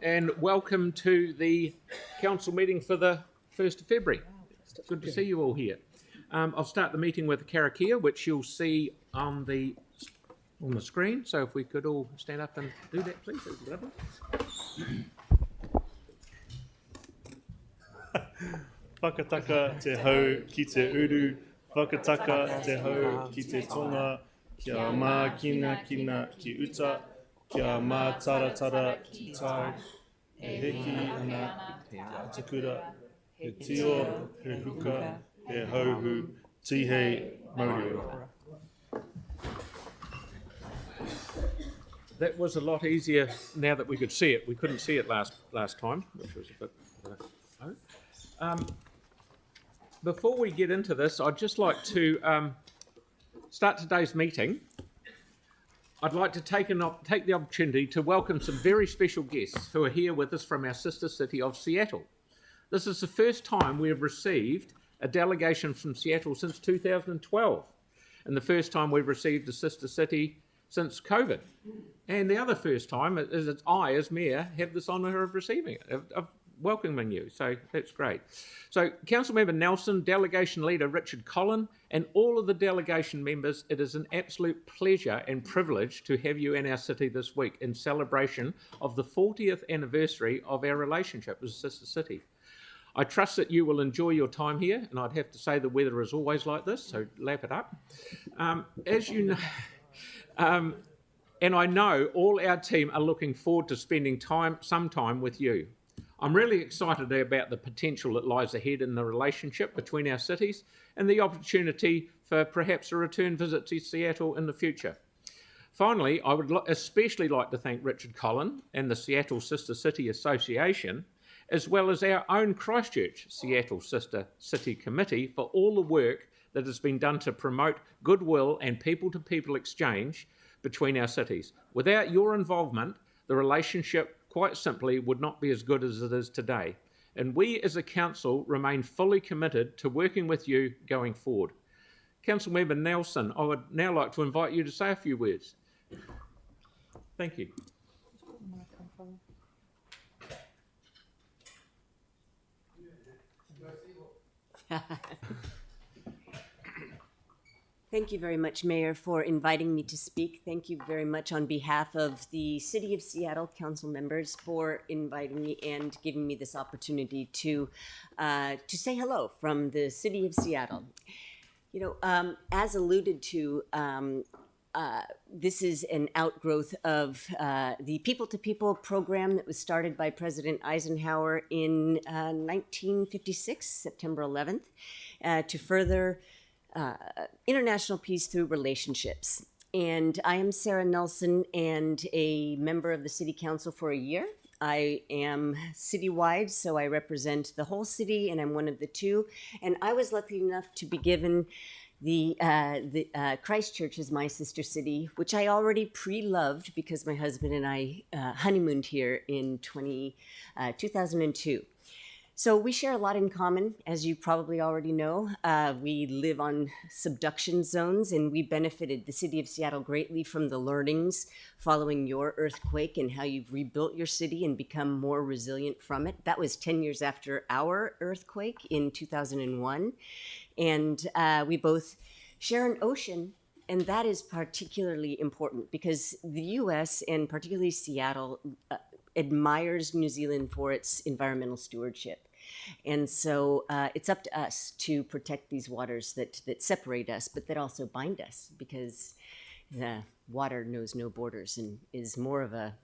and welcome to the council meeting for the 1st of February. Good to see you all here. I'll start the meeting with a karakia, which you'll see on the screen. So if we could all stand up and do that, please. That'd be lovely. Whakataka te hau ki te uru, whakataka te hau ki te tonga, kia mā kina ki uta, kia mā taratara ki tai, he heki ana, he atakura, he tio, he huka, he hauhu, tihei, maurio. That was a lot easier now that we could see it. We couldn't see it last time, which was a bit... Before we get into this, I'd just like to start today's meeting. I'd like to take the opportunity to welcome some very special guests who are here with us from our sister city of Seattle. This is the first time we have received a delegation from Seattle since 2012, and the first time we've received a sister city since COVID. And the other first time is that I, as Mayor, have this honour of receiving it, of welcoming you, so that's great. So Councilmember Nelson, Delegation Leader Richard Collin, and all of the delegation members, it is an absolute pleasure and privilege to have you in our city this week in celebration of the 40th anniversary of our relationship as a sister city. I trust that you will enjoy your time here, and I'd have to say the weather is always like this, so lap it up. As you know, and I know all our team are looking forward to spending some time with you. I'm really excited about the potential that lies ahead in the relationship between our cities and the opportunity for perhaps a return visit to Seattle in the future. Finally, I would especially like to thank Richard Collin and the Seattle Sister City Association, as well as our own Christchurch Seattle Sister City Committee for all the work that has been done to promote goodwill and people-to-people exchange between our cities. Without your involvement, the relationship quite simply would not be as good as it is today. And we as a council remain fully committed to working with you going forward. Councilmember Nelson, I would now like to invite you to say a few words. Thank you. Thank you very much, Mayor, for inviting me to speak. Thank you very much on behalf of the City of Seattle Council members for inviting me and giving me this opportunity to say hello from the City of Seattle. You know, as alluded to, this is an outgrowth of the People-to-People program that was started by President Eisenhower in 1956, September 11th, to further international peace through relationships. And I am Sarah Nelson and a member of the City Council for a year. I am citywide, so I represent the whole city, and I'm one of the two. And I was lucky enough to be given the Christchurch as my sister city, which I already pre-loved because my husband and I honeymooned here in 2002. So we share a lot in common, as you probably already know. We live on subduction zones, and we benefited the City of Seattle greatly from the learnings following your earthquake and how you've rebuilt your city and become more resilient from it. That was 10 years after our earthquake in 2001. And we both share an ocean, and that is particularly important because the U.S. and particularly Seattle admires New Zealand for its environmental stewardship. And so it's up to us to protect these waters that separate us, but that also bind us, because the water knows no borders and is more of a,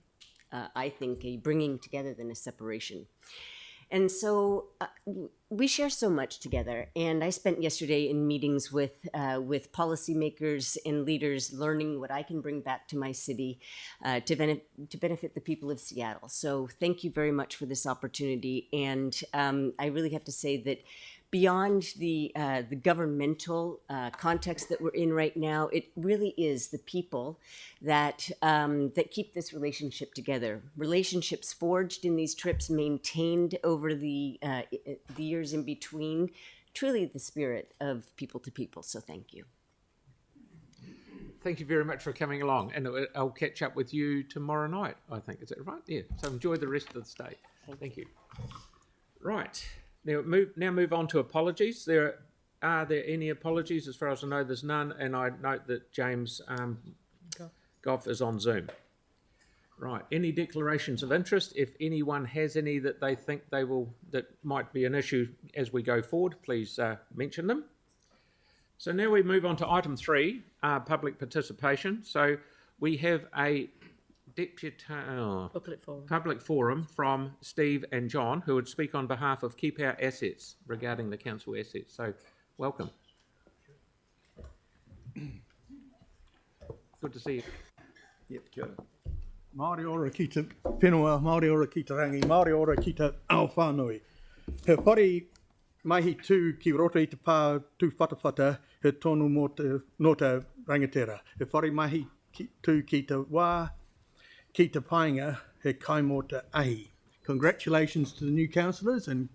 I think, a bringing together than a separation. And so we share so much together. And I spent yesterday in meetings with policymakers and leaders, learning what I can bring back to my city to benefit the people of Seattle. So thank you very much for this opportunity. And I really have to say that beyond the governmental context that we're in right now, it really is the people that keep this relationship together. Relationships forged in these trips, maintained over the years in between, truly the spirit of people to people. So thank you. thank you very much for coming along, and I'll catch up with you tomorrow night, I think. Is that right? Yeah. So enjoy the rest of the stay. Thank you. Right. Now move on to apologies. Are there any apologies? As far as I know, there's none, and I note that James Goff is on Zoom. Right. Any declarations of interest? If anyone has any that they think that might be an issue as we go forward, please mention them. So now we move on to item 3, public participation. So we have a public forum from Steve and John, who would speak on behalf of Keep Our Assets regarding the council assets. So welcome. Good to see you. Yep, kia ora. Māori ora ki te whenua, Māori ora ki te rangi, Māori ora ki te ao whānui. He whare mahi tū ki roto i te pā tū whatawhata he tonu no te rangatira. He whare mahi tū ki te wā, ki te painga, he kai mō te ahi. Congratulations to the new councillors, and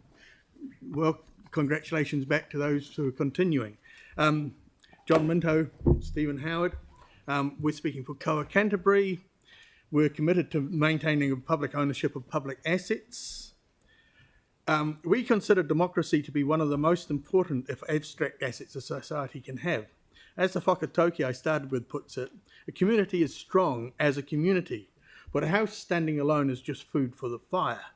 well, congratulations back to those who are continuing. John Minto, Stephen Howard, we're speaking for Koa Canterbury. We're committed to maintaining public ownership of public assets. We consider democracy to be one of the most important, if abstract, assets a society can have. As the whakatauki I started with puts it, a community is strong as a community, but a house standing alone is just food for the fire.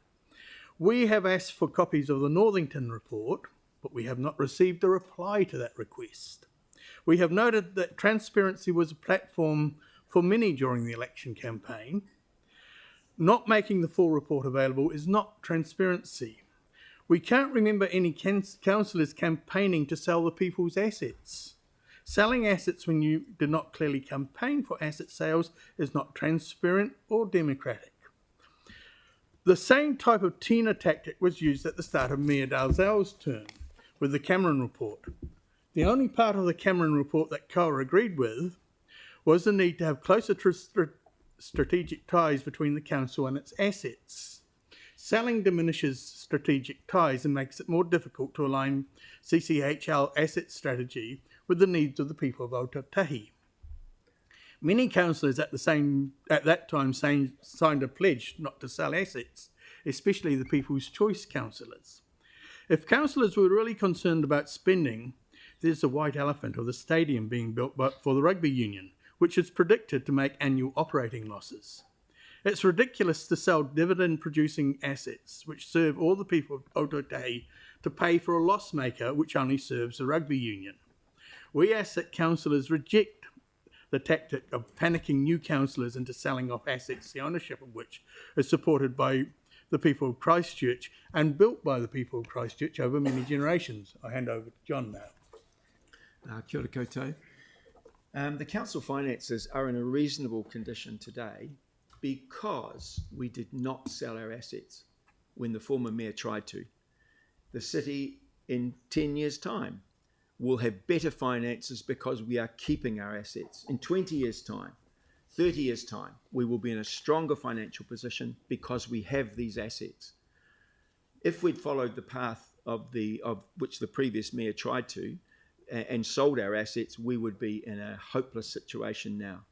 We have asked for copies of the Northington report, but we have not received a reply to that request. We have noted that transparency was a platform for many during the election campaign. Not making the full report available is not transparency. We can't remember any councillors campaigning to sell the people's assets. Selling assets when you did not clearly campaign for asset sales is not transparent or democratic. The same type of Tina tactic was used at the start of Mayor Dalzell's term with the Cameron report. The only part of the Cameron report that Koa agreed with was the need to have closer strategic ties between the council and its assets. Selling diminishes strategic ties and makes it more difficult to align CCHL asset strategy with the needs of the people of Aotearoa. Many councillors at that time signed a pledge not to sell assets, especially the People's Choice councillors. If councillors were really concerned about spending, there's the white elephant of the stadium being built for the rugby union, which is predicted to make annual operating losses. It's ridiculous to sell dividend-producing assets, which serve all the people of Aotearoa, to pay for a loss maker which only serves the rugby union. We ask that councillors reject the tactic of panicking new councillors into selling off assets, the ownership of which is supported by the people of Christchurch and built by the people of Christchurch over many generations. I hand over to John now. Kia ora koutou. The council finances are in a reasonable condition today because we did not sell our assets when the former mayor tried to. The city in 10 years' time will have better finances because we are keeping our assets. In 20 years' time, 30 years' time, we will be in a stronger financial position because we have these assets. If we'd followed the path of which the previous mayor tried to, and sold our assets, we would be in a hopeless situation now.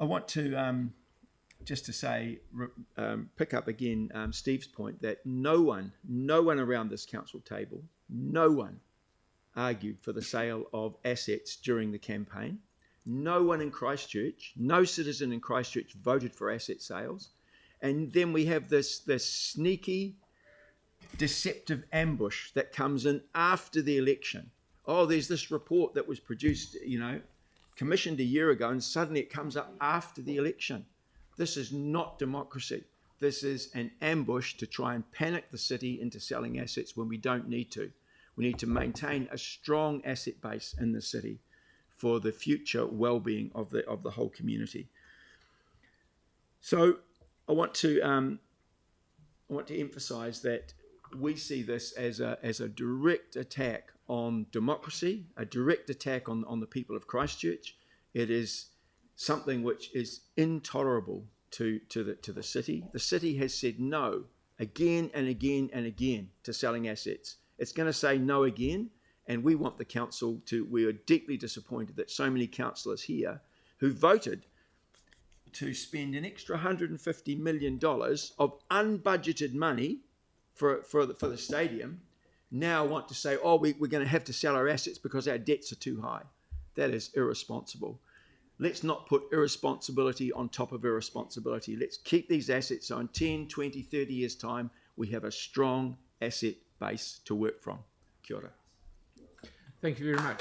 I want to just to say, pick up again Steve's point that no one around this council table, no one argued for the sale of assets during the campaign. No one in Christchurch, no citizen in Christchurch voted for asset sales. And then we have this sneaky, deceptive ambush that comes in after the election. Oh, there's this report that was produced, commissioned a year ago, and suddenly it comes up after the election. This is not democracy. This is an ambush to try and panic the city into selling assets when we don't need to. We need to maintain a strong asset base in the city for the future well-being of the whole community. So I want to emphasise that we see this as a direct attack on democracy, a direct attack on the people of Christchurch. It is something which is intolerable to the city. The city has said no again and again and again to selling assets. It's going to say no again, And we want the council to, we are deeply disappointed that so many councillors here who voted to spend an extra $150 million of unbudgeted money for the stadium now want to say, oh, we're going to have to sell our assets because our debts are too high. That is irresponsible. Let's not put irresponsibility on top of irresponsibility. Let's keep these assets so in 10, 20, 30 years' time, we have a strong asset base to work from. Kia ora. Thank you very much.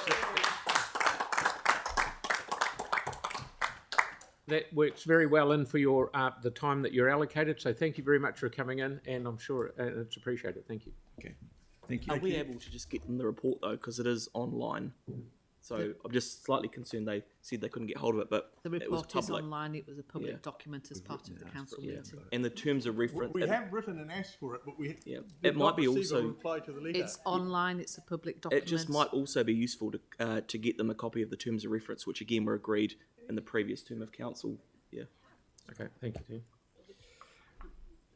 That works very well in for your the time that you're allocated. So thank you very much for coming in, and I'm sure it's appreciated. Thank you. Okay, thank you. Are we able to just get them the report though, because it is online? So I'm just slightly concerned they said they couldn't get hold of it, but The it was report is public. online. It was a public Yeah. document as part of the council Yeah. meeting. And the terms of reference. We have written and asked for it, but we Yeah. did It might not be receive a also- reply to the letter. It's online. It's a public document. It just might also be useful to get them a copy of the terms of reference, which again were agreed in the previous term of council. Yeah. Okay, thank you, Tim.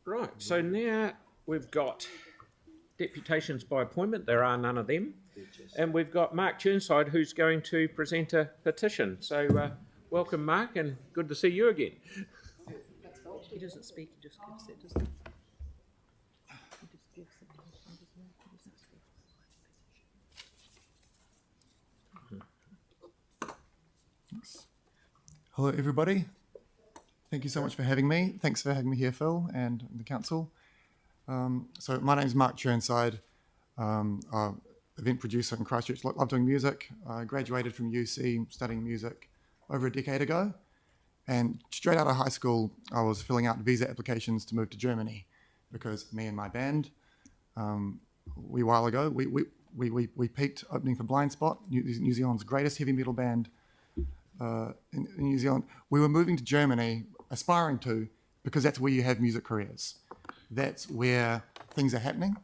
Right, so now we've got deputations by appointment. There are none of them. And we've got Mark Churnside, who's going to present a petition. So welcome, Mark, and good to see you again. He doesn't speak. He just gives it, doesn't he? He just gives it. Doesn't he? He doesn't speak. Hello, everybody. Thank you so much for having me. Thanks for having me here, Phil, and the council. So my name's Mark Churnside. I'm an event producer in Christchurch. Love doing music. I graduated from UC studying music over a decade ago. And straight out of high school, I was filling out visa applications to move to Germany because me and my band, a while ago, we peaked opening for Blind Spot, New Zealand's greatest heavy metal band in New Zealand. We were moving to Germany, aspiring to, because that's where you have music careers. That's where things are happening.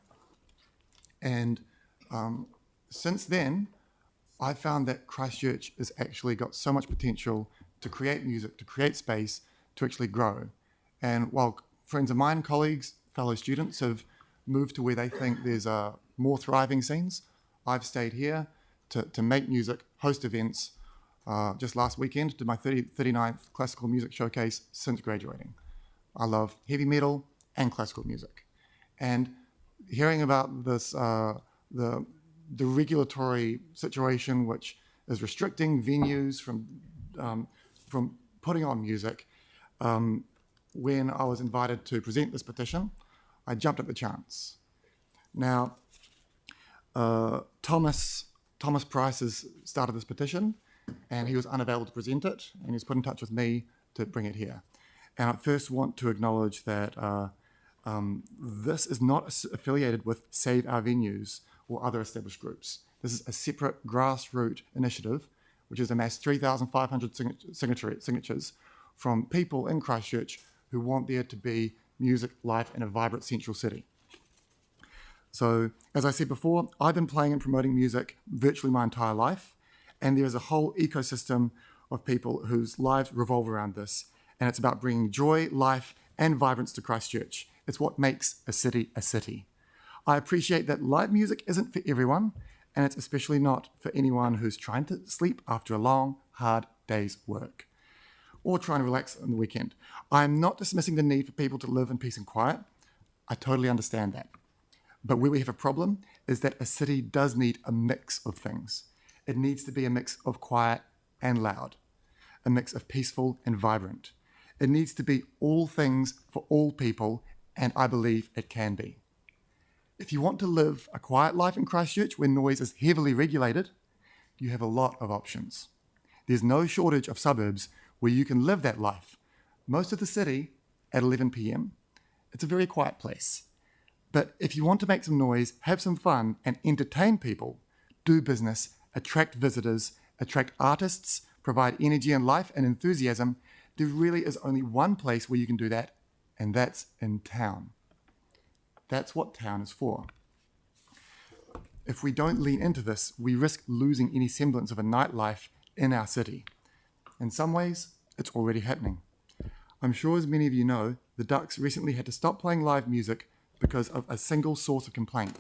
And since then, I found that Christchurch has actually got so much potential to create music, to create space, to actually grow. And while friends of mine, colleagues, fellow students have moved to where they think there's more thriving scenes, I've stayed here to make music, host events. Just last weekend, did my 39th classical music showcase since graduating. I love heavy metal and classical music. And hearing about this, the regulatory situation which is restricting venues from putting on music, when I was invited to present this petition, I jumped at the chance. Now, Thomas Price has started this petition, and he was unavailable to present it, and he's put in touch with me to bring it here. And I first want to acknowledge that this is not affiliated with Save Our Venues or other established groups. This is a separate grassroots initiative, which has amassed 3,500 signatures from people in Christchurch who want there to be music, life, and a vibrant central city. So, as I said before, I've been playing and promoting music virtually my entire life, and there is a whole ecosystem of people whose lives revolve around this, and it's about bringing joy, life, and vibrance to Christchurch. It's what makes a city a city. I appreciate that live music isn't for everyone, and it's especially not for anyone who's trying to sleep after a long, hard day's work, or trying to relax on the weekend. I'm not dismissing the need for people to live in peace and quiet. I totally understand that. But where we have a problem is that a city does need a mix of things. It needs to be a mix of quiet and loud, a mix of peaceful and vibrant. It needs to be all things for all people, and I believe it can be. If you want to live a quiet life in Christchurch where noise is heavily regulated, you have a lot of options. There's no shortage of suburbs where you can live that life. Most of the city, at 11 p.m, it's a very quiet place. But if you want to make some noise, have some fun, and entertain people, do business, attract visitors, attract artists, provide energy and life and enthusiasm, there really is only one place where you can do that, and that's in town. That's what town is for. If we don't lean into this, we risk losing any semblance of a nightlife in our city. In some ways, it's already happening. I'm sure as many of you know, the Ducks recently had to stop playing live music because of a single source of complaint.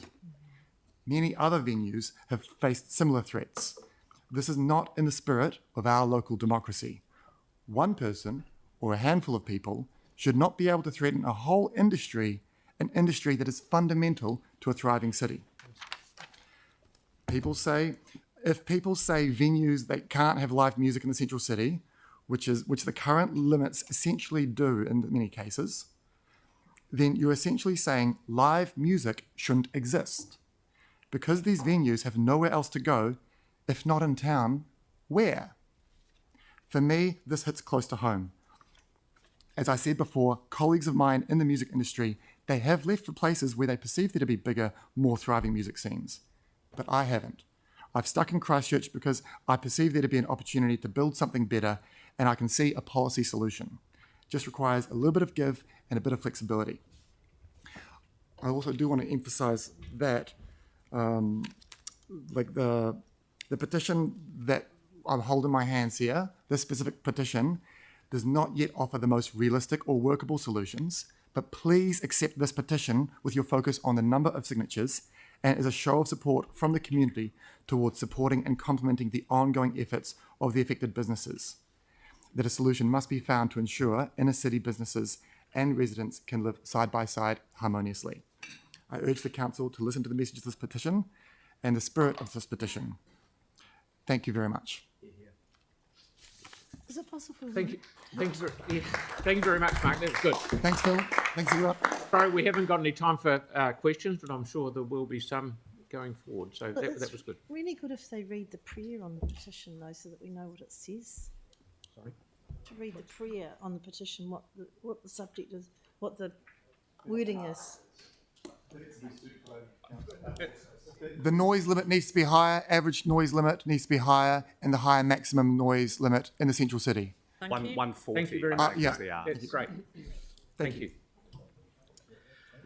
many other venues have faced similar threats. This is not in the spirit of our local democracy. One person or a handful of people should not be able to threaten a whole industry, an industry that is fundamental to a thriving city. If people say venues that can't have live music in the central city, which the current limits essentially do in many cases, then you're essentially saying live music shouldn't exist. Because these venues have nowhere else to go, if not in town, where? For me, this hits close to home. As I said before, colleagues of mine in the music industry, they have left for places where they perceive there to be bigger, more thriving music scenes. But I haven't. I've stuck in Christchurch because I perceive there to be an opportunity to build something better, and I can see a policy solution. It just requires a little bit of give and a bit of flexibility. I also do want to emphasize that the petition that I'm holding in my hands here, this specific petition, does not yet offer the most realistic or workable solutions, but please accept this petition with your focus on the number of signatures and as a show of support from the community towards supporting and complementing the ongoing efforts of the affected businesses. That a solution must be found to ensure inner city businesses and residents can live side by side harmoniously. I urge the council to listen to the message of this petition and the spirit of this petition. Thank you very much. Is it possible? Thank you. Thank you very much, Mark. That was good. Thanks, Phil. Thanks, everyone. Sorry, we haven't got any time for questions, but I'm sure there will be some going forward. So But that it's was good. really good if they read the prayer on the petition, though, so that we know what it says. Sorry. To read the prayer on the petition, what the subject is, what the wording is. The noise limit needs to be higher, average noise limit needs to be higher, and the higher maximum noise limit in the central city. Thank you. 140. Thank you very I much. think, Yeah. is the ask. That's great. Thank you.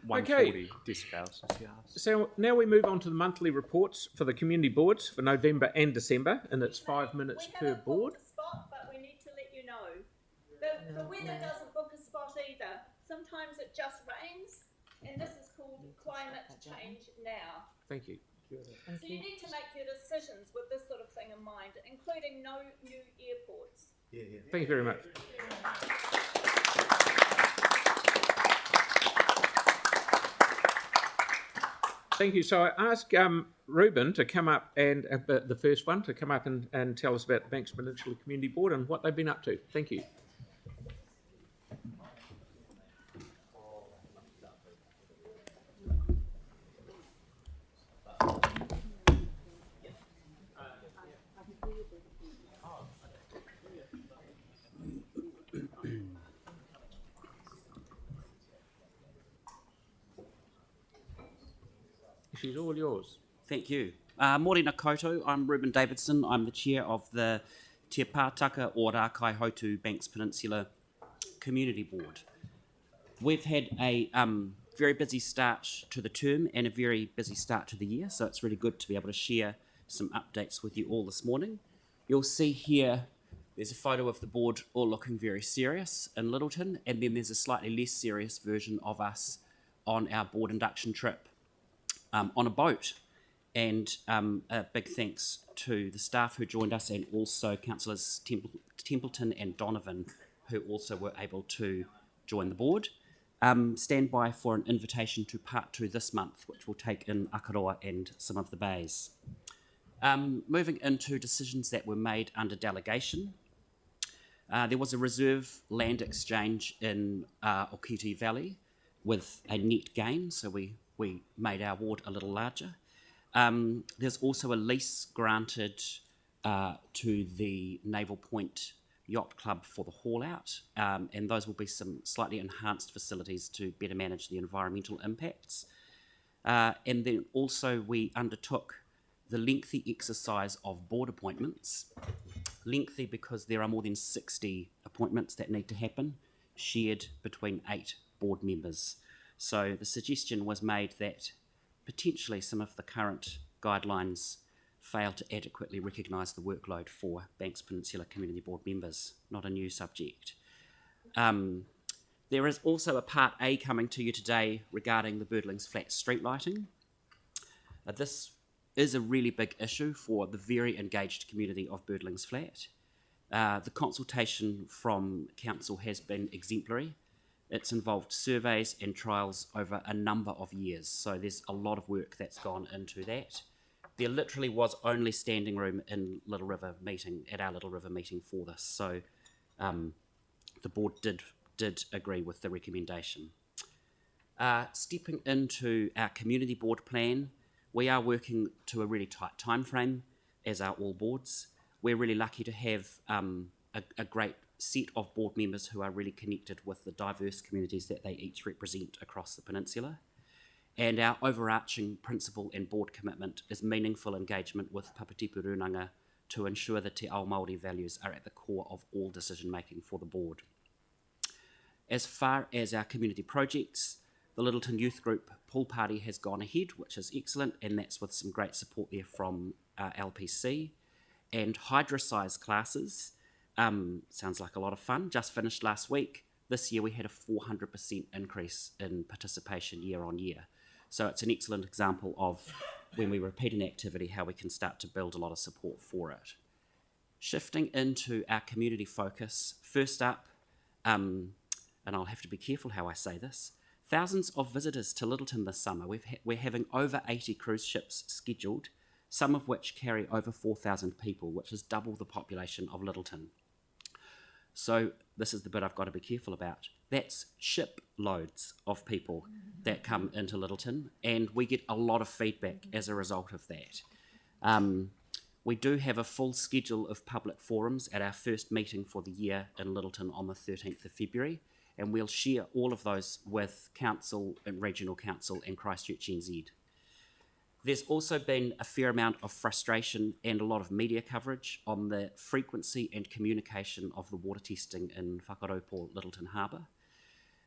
140 decibels is the ask. So now we move on to the monthly reports for the community boards for November and December, and it's 5 minutes per board. We haven't booked a spot, but we need to let you know. The weather doesn't book a spot either. Sometimes it just rains, and this is called climate change now. Thank you. So you need to make your decisions with this sort of thing in mind, including no new airports. Thank you very much. Thank you. So I ask Ruben to come up and the first one to come up and tell us about the Banks Peninsula Community Board and what they've been up to. Thank you. She's all yours. Thank you. Morena koutou, I'm Ruben Davidson. I'm the chair of the Te Pātaka o Rākai Hautu Banks Peninsula Community Board. We've had a very busy start to the term and a very busy start to the year, so it's really good to be able to share some updates with you all this morning. You'll see here there's a photo of the board all looking very serious in Littleton, and then there's a slightly less serious version of us on our board induction trip on a boat. And a big thanks to the staff who joined us and also councillors Templeton and Donovan who also were able to join the board. Stand by for an invitation to part 2 this month, which will take in Akaroa and some of the bays. Moving into decisions that were made under delegation. There was a reserve land exchange in Okiti Valley with a net gain, so we made our ward a little larger. There's also a lease granted to the Naval Point Yacht Club for the haul out, and those will be some slightly enhanced facilities to better manage the environmental impacts. And then also we undertook the lengthy exercise of board appointments. Lengthy because there are more than 60 appointments that need to happen, shared between 8 board members. So the suggestion was made that potentially some of the current guidelines fail to adequately recognise the workload for Banks Peninsula Community Board members, not a new subject. There is also a Part A coming to you today regarding the Birdlings Flat street lighting. This is a really big issue for the very engaged community of Birdlings Flat. The consultation from council has been exemplary. It's involved surveys and trials over a number of years, so there's a lot of work that's gone into that. There literally was only standing room in Little River meeting, at our Little River meeting for this, so the board did agree with the recommendation. Stepping into our community board plan, we are working to a really tight time frame, as are all boards. We're really lucky to have a great set of board members who are really connected with the diverse communities that they each represent across the peninsula. And our overarching principle and board commitment is meaningful engagement with Papatipu Runanga to ensure that Te Ao Māori values are at the core of all decision making for the board. As far as our community projects, the Littleton Youth Group pool party has gone ahead, which is excellent, and that's with some great support there from LPC. And hydrosize classes, sounds like a lot of fun, just finished last week. This year we had a 400% increase in participation year on year. So it's an excellent example of when we repeat an activity, how we can start to build a lot of support for it. Shifting into our community focus, first up, and I'll have to be careful how I say this, thousands of visitors to Littleton this summer. We're having over 80 cruise ships scheduled, some of which carry over 4,000 people, which is double the population of Littleton. So this is the bit I've got to be careful about. That's ship loads of people that come into Littleton, and we get a lot of feedback as a result of that. We do have a full schedule of public forums at our first meeting for the year in Littleton on the 13th of February, and we'll share all of those with Council and Regional Council and Christchurch NZ. There's also been a fair amount of frustration and a lot of media coverage on the frequency and communication of the water testing in Whakaraupo, Littleton Harbour.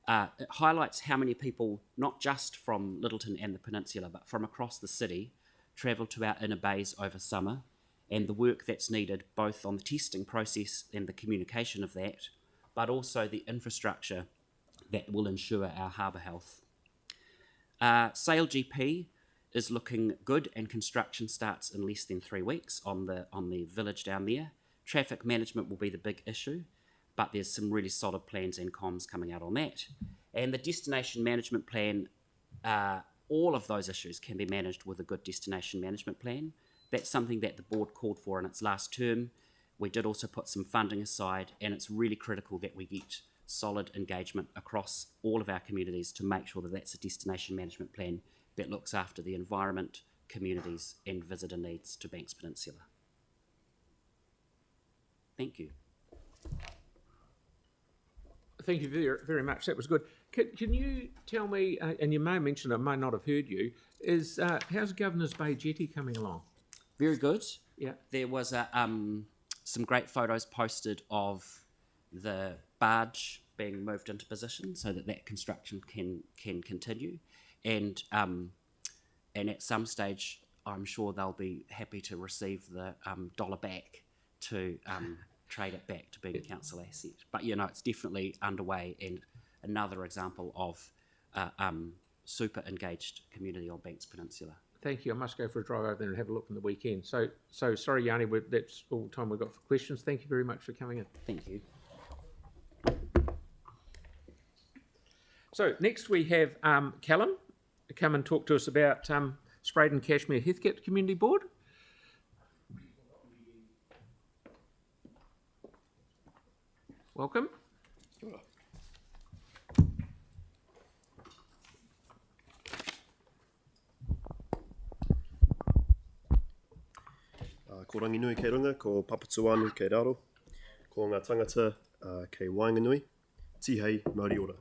It highlights how many people, not just from Littleton and the peninsula, but from across the city, travel to our inner bays over summer, and the work that's needed both on the testing process and the communication of that, but also the infrastructure that will ensure our harbour health. Sail GP is looking good, and construction starts in less than 3 weeks on the village down there. Traffic management will be the big issue, but there's some really solid plans and comms coming out on that. And the destination management plan, all of those issues can be managed with a good destination management plan. That's something that the board called for in its last term. We did also put some funding aside, and it's really critical that we get solid engagement across all of our communities to make sure that that's a destination management plan that looks after the environment, communities and visitor needs to Banks Peninsula. Thank you. Thank you very, very much. That was good. Can you tell me, and you may have mentioned, I may not have heard you, is how's Governor's Bay Jetty coming along? Very good. Yeah. There was some great photos posted of the barge being moved into position so that construction can continue. And at some stage, I'm sure they'll be happy to receive the dollar back to trade it back to being a council asset. But it's definitely underway, and another example of super engaged community on Banks Peninsula. Thank you. I must go for a drive over there and have a look on the weekend. So sorry, Yanni, that's all the time we've got for questions. Thank you very much for coming in. Thank you. So next we have Callum to come and talk to us about Spraden Cashmere Heathcote Community Board. Welcome. Ko Ranginui kei runga, ko Papatuanu kei raro, ko ngā tangata kei Wainganui, tihei Māori ora.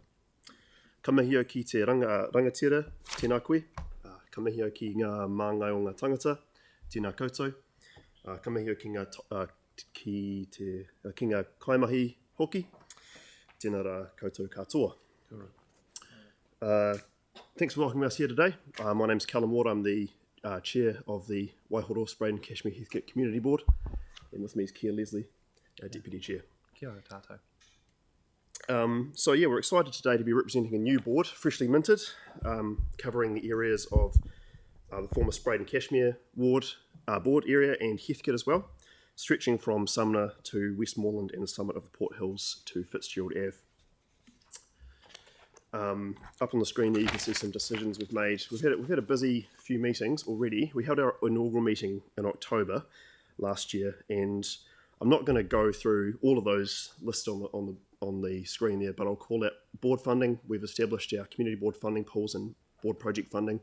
Kamahio ki te rangatira, tēnā koe. Kamahio ki ngā māngai o ngā tangata, tēnā koutou. Kamahio ki ngā kaimahi hoki, tēnā rā koutou katoa. Thanks for welcoming us here today. My name's Callum Ward. I'm the Chair of the Waihoro Spraden Cashmere Heathcote Community Board, and with me is Kia Leslie, Deputy Chair. Kia ora tātou. So we're excited today to be representing a new board, freshly minted, covering the areas of the former Spraden Cashmere board area and Heathcote as well, stretching from Sumner to Westmoreland and the summit of the Port Hills to Fitzgerald Ave. Up on the screen there you can see some decisions we've made. We've had a busy few meetings already. We held our inaugural meeting in October last year, and I'm not going to go through all of those listed on the screen there, but I'll call out board funding. We've established our community board funding pools and board project funding,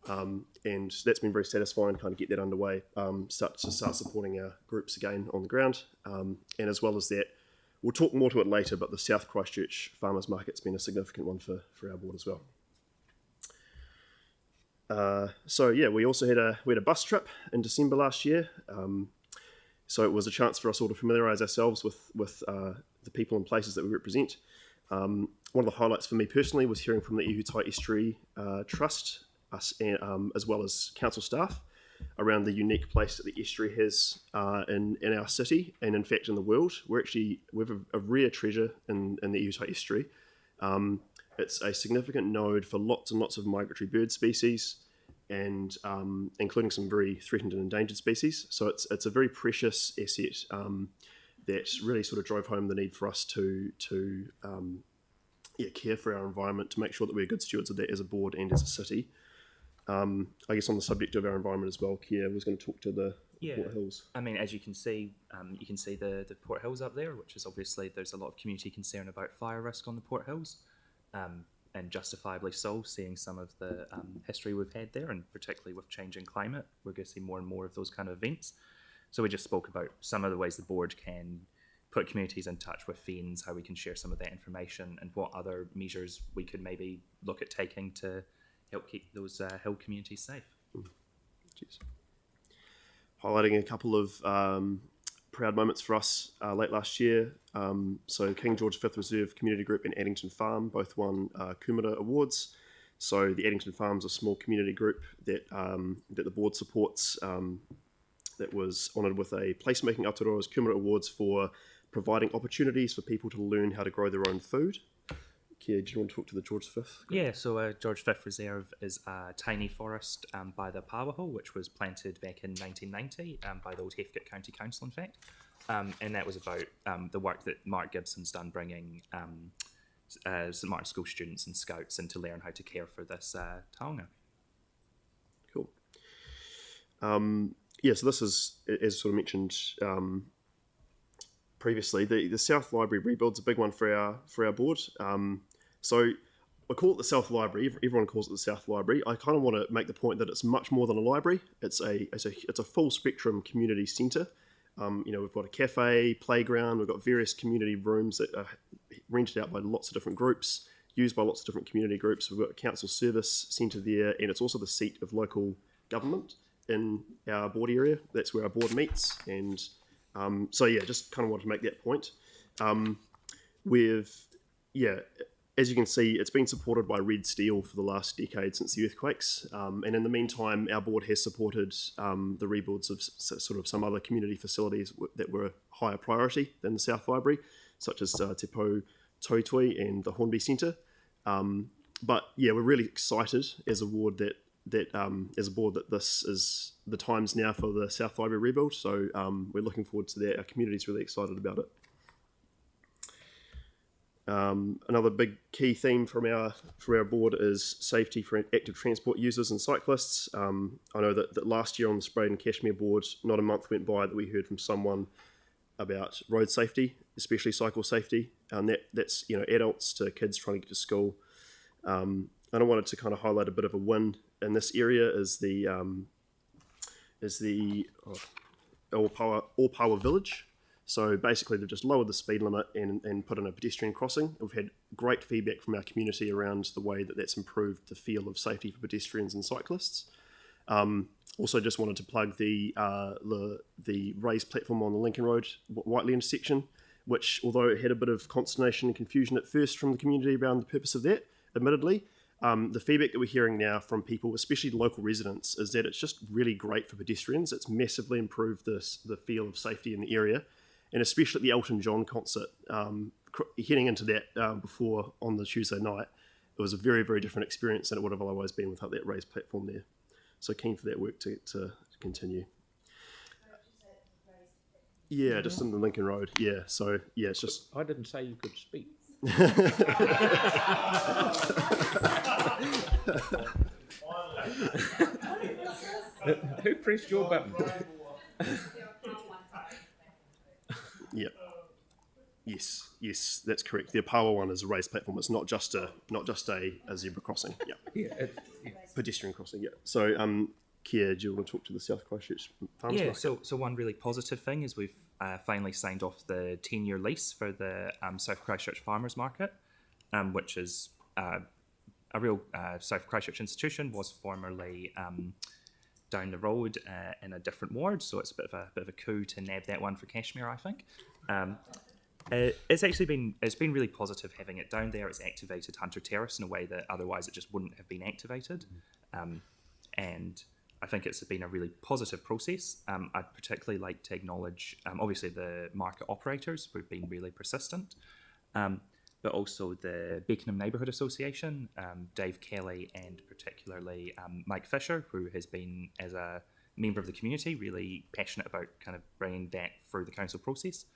and that's been very satisfying to kind of get that underway, start supporting our groups again on the ground, and as well as that, we'll talk more to it later, but the South Christchurch Farmers Market's been a significant one for our board as well. So yeah, we also had a bus trip in December last year. So it was a chance for us all to familiarise ourselves with the people and places that we represent. One of the highlights for me personally was hearing from the Ihutai Estuary Trust, us, and, as well as council staff, around the unique place that the estuary has in our city and in fact in the world. We have a rare treasure in the Ihutai Estuary. It's a significant node for lots and lots of migratory bird species, and including some very threatened and endangered species. So it's a very precious asset that really sort of drove home the need for us to care for our environment, to make sure that we're good stewards of that as a board and as a city. I guess on the subject of our environment as well, Kia was going to talk to the Port Hills. I mean, as you can see the Port Hills up there, which is obviously there's a lot of community concern about fire risk on the Port Hills, and justifiably so, seeing some of the history we've had there, and particularly with changing climate, we're going to see more and more of those kind of events. So we just spoke about some of the ways the board can put communities in touch with FENS, how we can share some of that information, and what other measures we could maybe look at taking to help keep those hill communities safe. Cheers. Highlighting a couple of proud moments for us late last year. So King George V Reserve Community Group and Addington Farm both won Kumara Awards. So the Addington Farm's a small community group that the board supports, that was honoured with a placemaking Aotearoa's Kumara Awards for providing opportunities for people to learn how to grow their own food. Kia, do you want to talk to the George V? Yeah, so George V Reserve is a tiny forest by the Pawaho, which was planted back in 1990 by the old Heathcote County Council, in fact. And that was about the work that Mark Gibson's done, bringing St Martin School students and scouts in to learn how to care for this taonga. Cool. Yeah, so this is, as sort of mentioned previously, the South Library rebuild's a big one for our board. So I call it the South Library. Everyone calls it the South Library. I kind of want to make the point that it's much more than a library. It's a full spectrum community centre. We've got a cafe, playground. We've got various community rooms that are rented out by lots of different groups, used by lots of different community groups. We've got a council service centre there, and it's also the seat of local government in our board area. That's where our board meets, and just kind of want to make that point. As you can see, it's been supported by Red Steel for the last decade since the earthquakes, and in the meantime, our board has supported the rebuilds of sort of some other community facilities that were higher priority than the South Library, such as Te Pou Toitoi and the Hornby Centre. We're really excited as a board that this is the times now for the South Library rebuild. So we're looking forward to that. Our community's really excited about it. Another big key theme for our board is safety for active transport users and cyclists. I know that last year on the Spraden Cashmere board, not a month went by that we heard from someone about road safety, especially cycle safety. That's adults to kids trying to get to school. And I wanted to kind of highlight a bit of a win in this area is the All-Power Village. So basically they've just lowered the speed limit and put in a pedestrian crossing. We've had great feedback from our community around the way that that's improved the feel of safety for pedestrians and cyclists. Also just wanted to plug the raised platform on the Lincoln Road Whiteley intersection, which although it had a bit of consternation and confusion at first from the community around the purpose of that, admittedly, the feedback that we're hearing now from people, especially local residents, is that it's just really great for pedestrians. It's massively improved the feel of safety in the area. And especially at the Elton John concert, heading into that before on the Tuesday night, it was a very, very different experience than it would have otherwise been without that raised platform there. So keen for that work to continue. Yeah, just in the Lincoln Road. Yeah, so yeah, it's just. I didn't say you could speak. Who pressed your button? Yeah. Yes, that's correct. The Apawa one is a raised platform. It's not just a zebra crossing. Yeah. Yeah. Pedestrian crossing. Yeah. So, Kia, do you want to talk to the South Christchurch Farmers Yeah, Market? so one really positive thing is we've finally signed off the 10-year lease for the South Christchurch Farmers Market, which is a real South Christchurch institution, was formerly down the road in a different ward, so it's a bit of a coup to nab that one for Cashmere, I think. It's been really positive having it down there. It's activated Hunter Terrace in a way that otherwise it just wouldn't have been activated, and I think it's been a really positive process. I'd particularly like to acknowledge, obviously, the market operators who've been really persistent, but also the Beckenham Neighbourhood Association, Dave Kelly, and particularly Mike Fisher, who has been, as a member of the community, really passionate about kind of bringing that through the council process.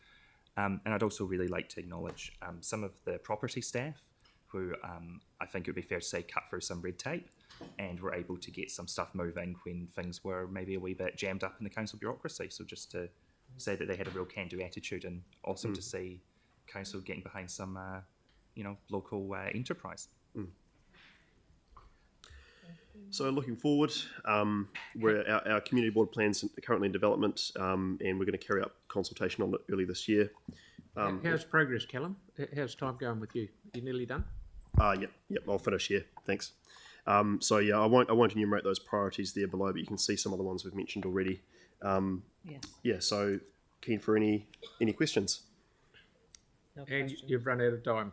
And I'd also really like to acknowledge some of the property staff who I think it would be fair to say cut through some red tape and were able to get some stuff moving when things were maybe a wee bit jammed up in the council bureaucracy. So just to say that they had a real can-do attitude, and also to see council getting behind some, local enterprise. So looking forward, our community board plans are currently in development, and we're going to carry out consultation on it early this year. How's progress, Callum? How's time going with you? You nearly done? Yep, I'll finish here. Thanks. So yeah, I won't enumerate those priorities there below, but you can see some of the ones we've mentioned already. Yeah. So keen for any questions. No And questions. you've run out of time.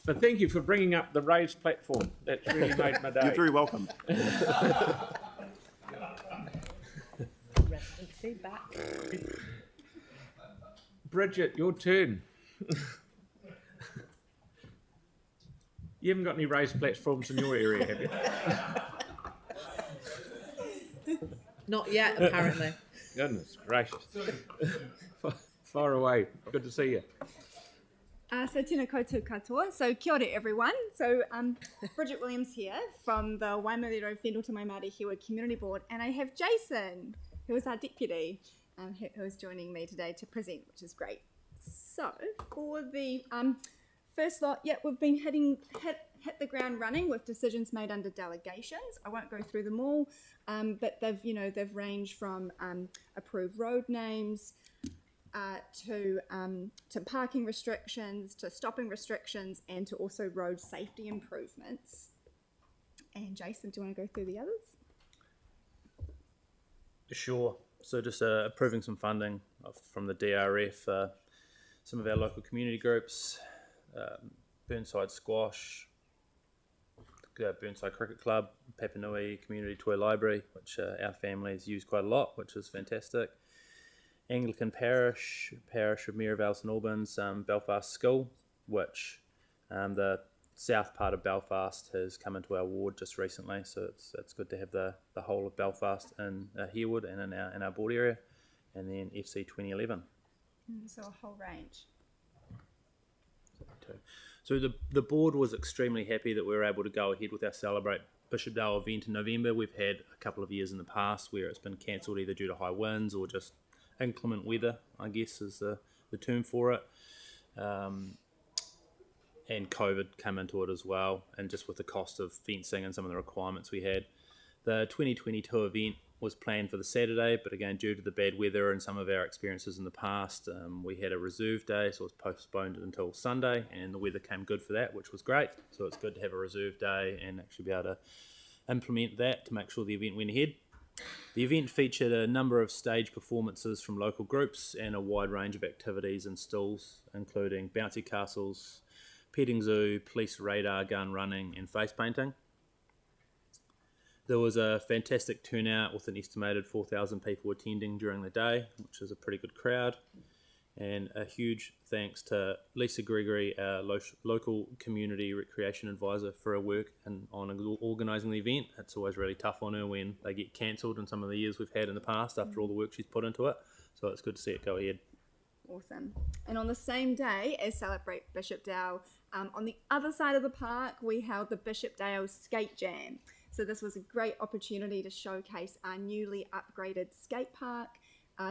But thank you for bringing up the raised platform. That's really made my day. You're very welcome. Resident feedback. Bridget, your turn. You haven't got any raised platforms in your area, have you? Not yet, apparently. Goodness gracious. Far away. Good to see you. So tēnā koutou katoa. So kia ora everyone. So Bridget Williams here from the Waimarirau Whenua Māori Hiwa Community Board, and I have Jason, who is our deputy, who is joining me today to present, which is great. So for the first lot, we've been hit the ground running with decisions made under delegations. I won't go through them all, but they've ranged from approved road names, to parking restrictions, to stopping restrictions, and to also road safety improvements. And Jason, do you want to go through the others? Sure. So just approving some funding from the DRF, some of our local community groups, Burnside Squash, Burnside Cricket Club, Papanui Community Toy Library, which our families use quite a lot, which is fantastic. Anglican Parish of Mayor of St Albans, Belfast School, which the south part of Belfast has come into our ward just recently, so it's good to have the whole of Belfast in Harewood and in our board area, and then FC 2011. So a whole range. So the board was extremely happy that we were able to go ahead with our Celebrate Bishopdale event in November. We've had a couple of years in the past where it's been cancelled either due to high winds or just inclement weather, I guess is the term for it. And COVID came into it as well, and just with the cost of fencing and some of the requirements we had. The 2022 event was planned for the Saturday, but again, due to the bad weather and some of our experiences in the past, we had a reserve day, so it was postponed until Sunday, and the weather came good for that, which was great. So it's good to have a reserve day and actually be able to implement that to make sure the event went ahead. The event featured a number of stage performances from local groups and a wide range of activities and stalls, including bouncy castles, petting zoo, police radar gun running, and face painting. There was a fantastic turnout with an estimated 4,000 people attending during the day, which is a pretty good crowd. And a huge thanks to Lisa Gregory, our local community recreation advisor, for her work on organising the event. It's always really tough on her when they get cancelled in some of the years we've had in the past after all the work she's put into it. So it's good to see it go ahead. Awesome. And on the same day as Celebrate Bishopdale, on the other side of the park, we held the Bishopdale Skate Jam. So this was a great opportunity to showcase our newly upgraded skate park.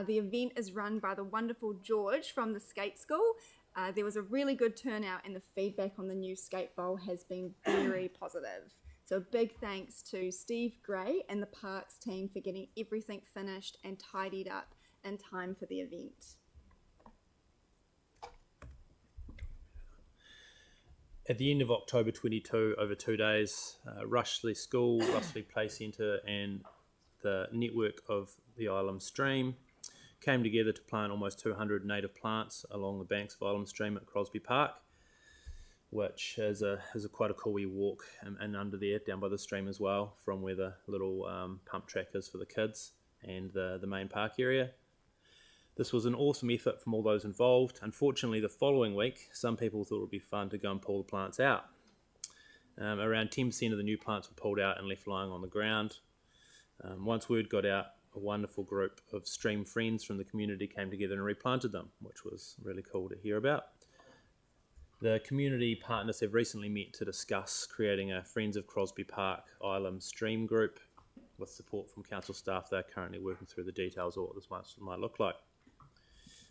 The event is run by the wonderful George from the skate school. There was a really good turnout and the feedback on the new skate bowl has been very positive. So a big thanks to Steve Gray and the parks team for getting everything finished and tidied up in time for the event. At the end of October 22, over 2 days, Rushley School, Rushley Play Centre and the network of the Ilam Stream came together to plant almost 200 native plants along the banks of Ilam Stream at Crosby Park, which is quite a cool wee walk and under there, down by the stream as well, from where the little pump track is for the kids and the main park area. This was an awesome effort from all those involved. Unfortunately, the following week, some people thought it would be fun to go and pull the plants out. Around 10% of the new plants were pulled out and left lying on the ground. Once word got out, a wonderful group of stream friends from the community came together and replanted them, which was really cool to hear about. The community partners have recently met to discuss creating a Friends of Crosby Park Ilam Stream group with support from council staff. They're currently working through the details of what this might look like.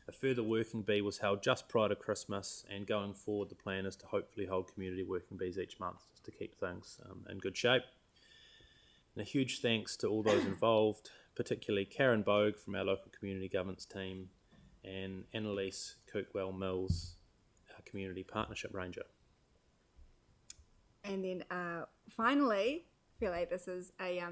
A further working bee was held just prior to Christmas, and going forward the plan is to hopefully hold community working bees each month just to keep things in good shape. And a huge thanks to all those involved, particularly Karen Bogue from our local community governance team and Annalise Kirkwell-Mills, our community partnership ranger. And then finally, I feel like this is a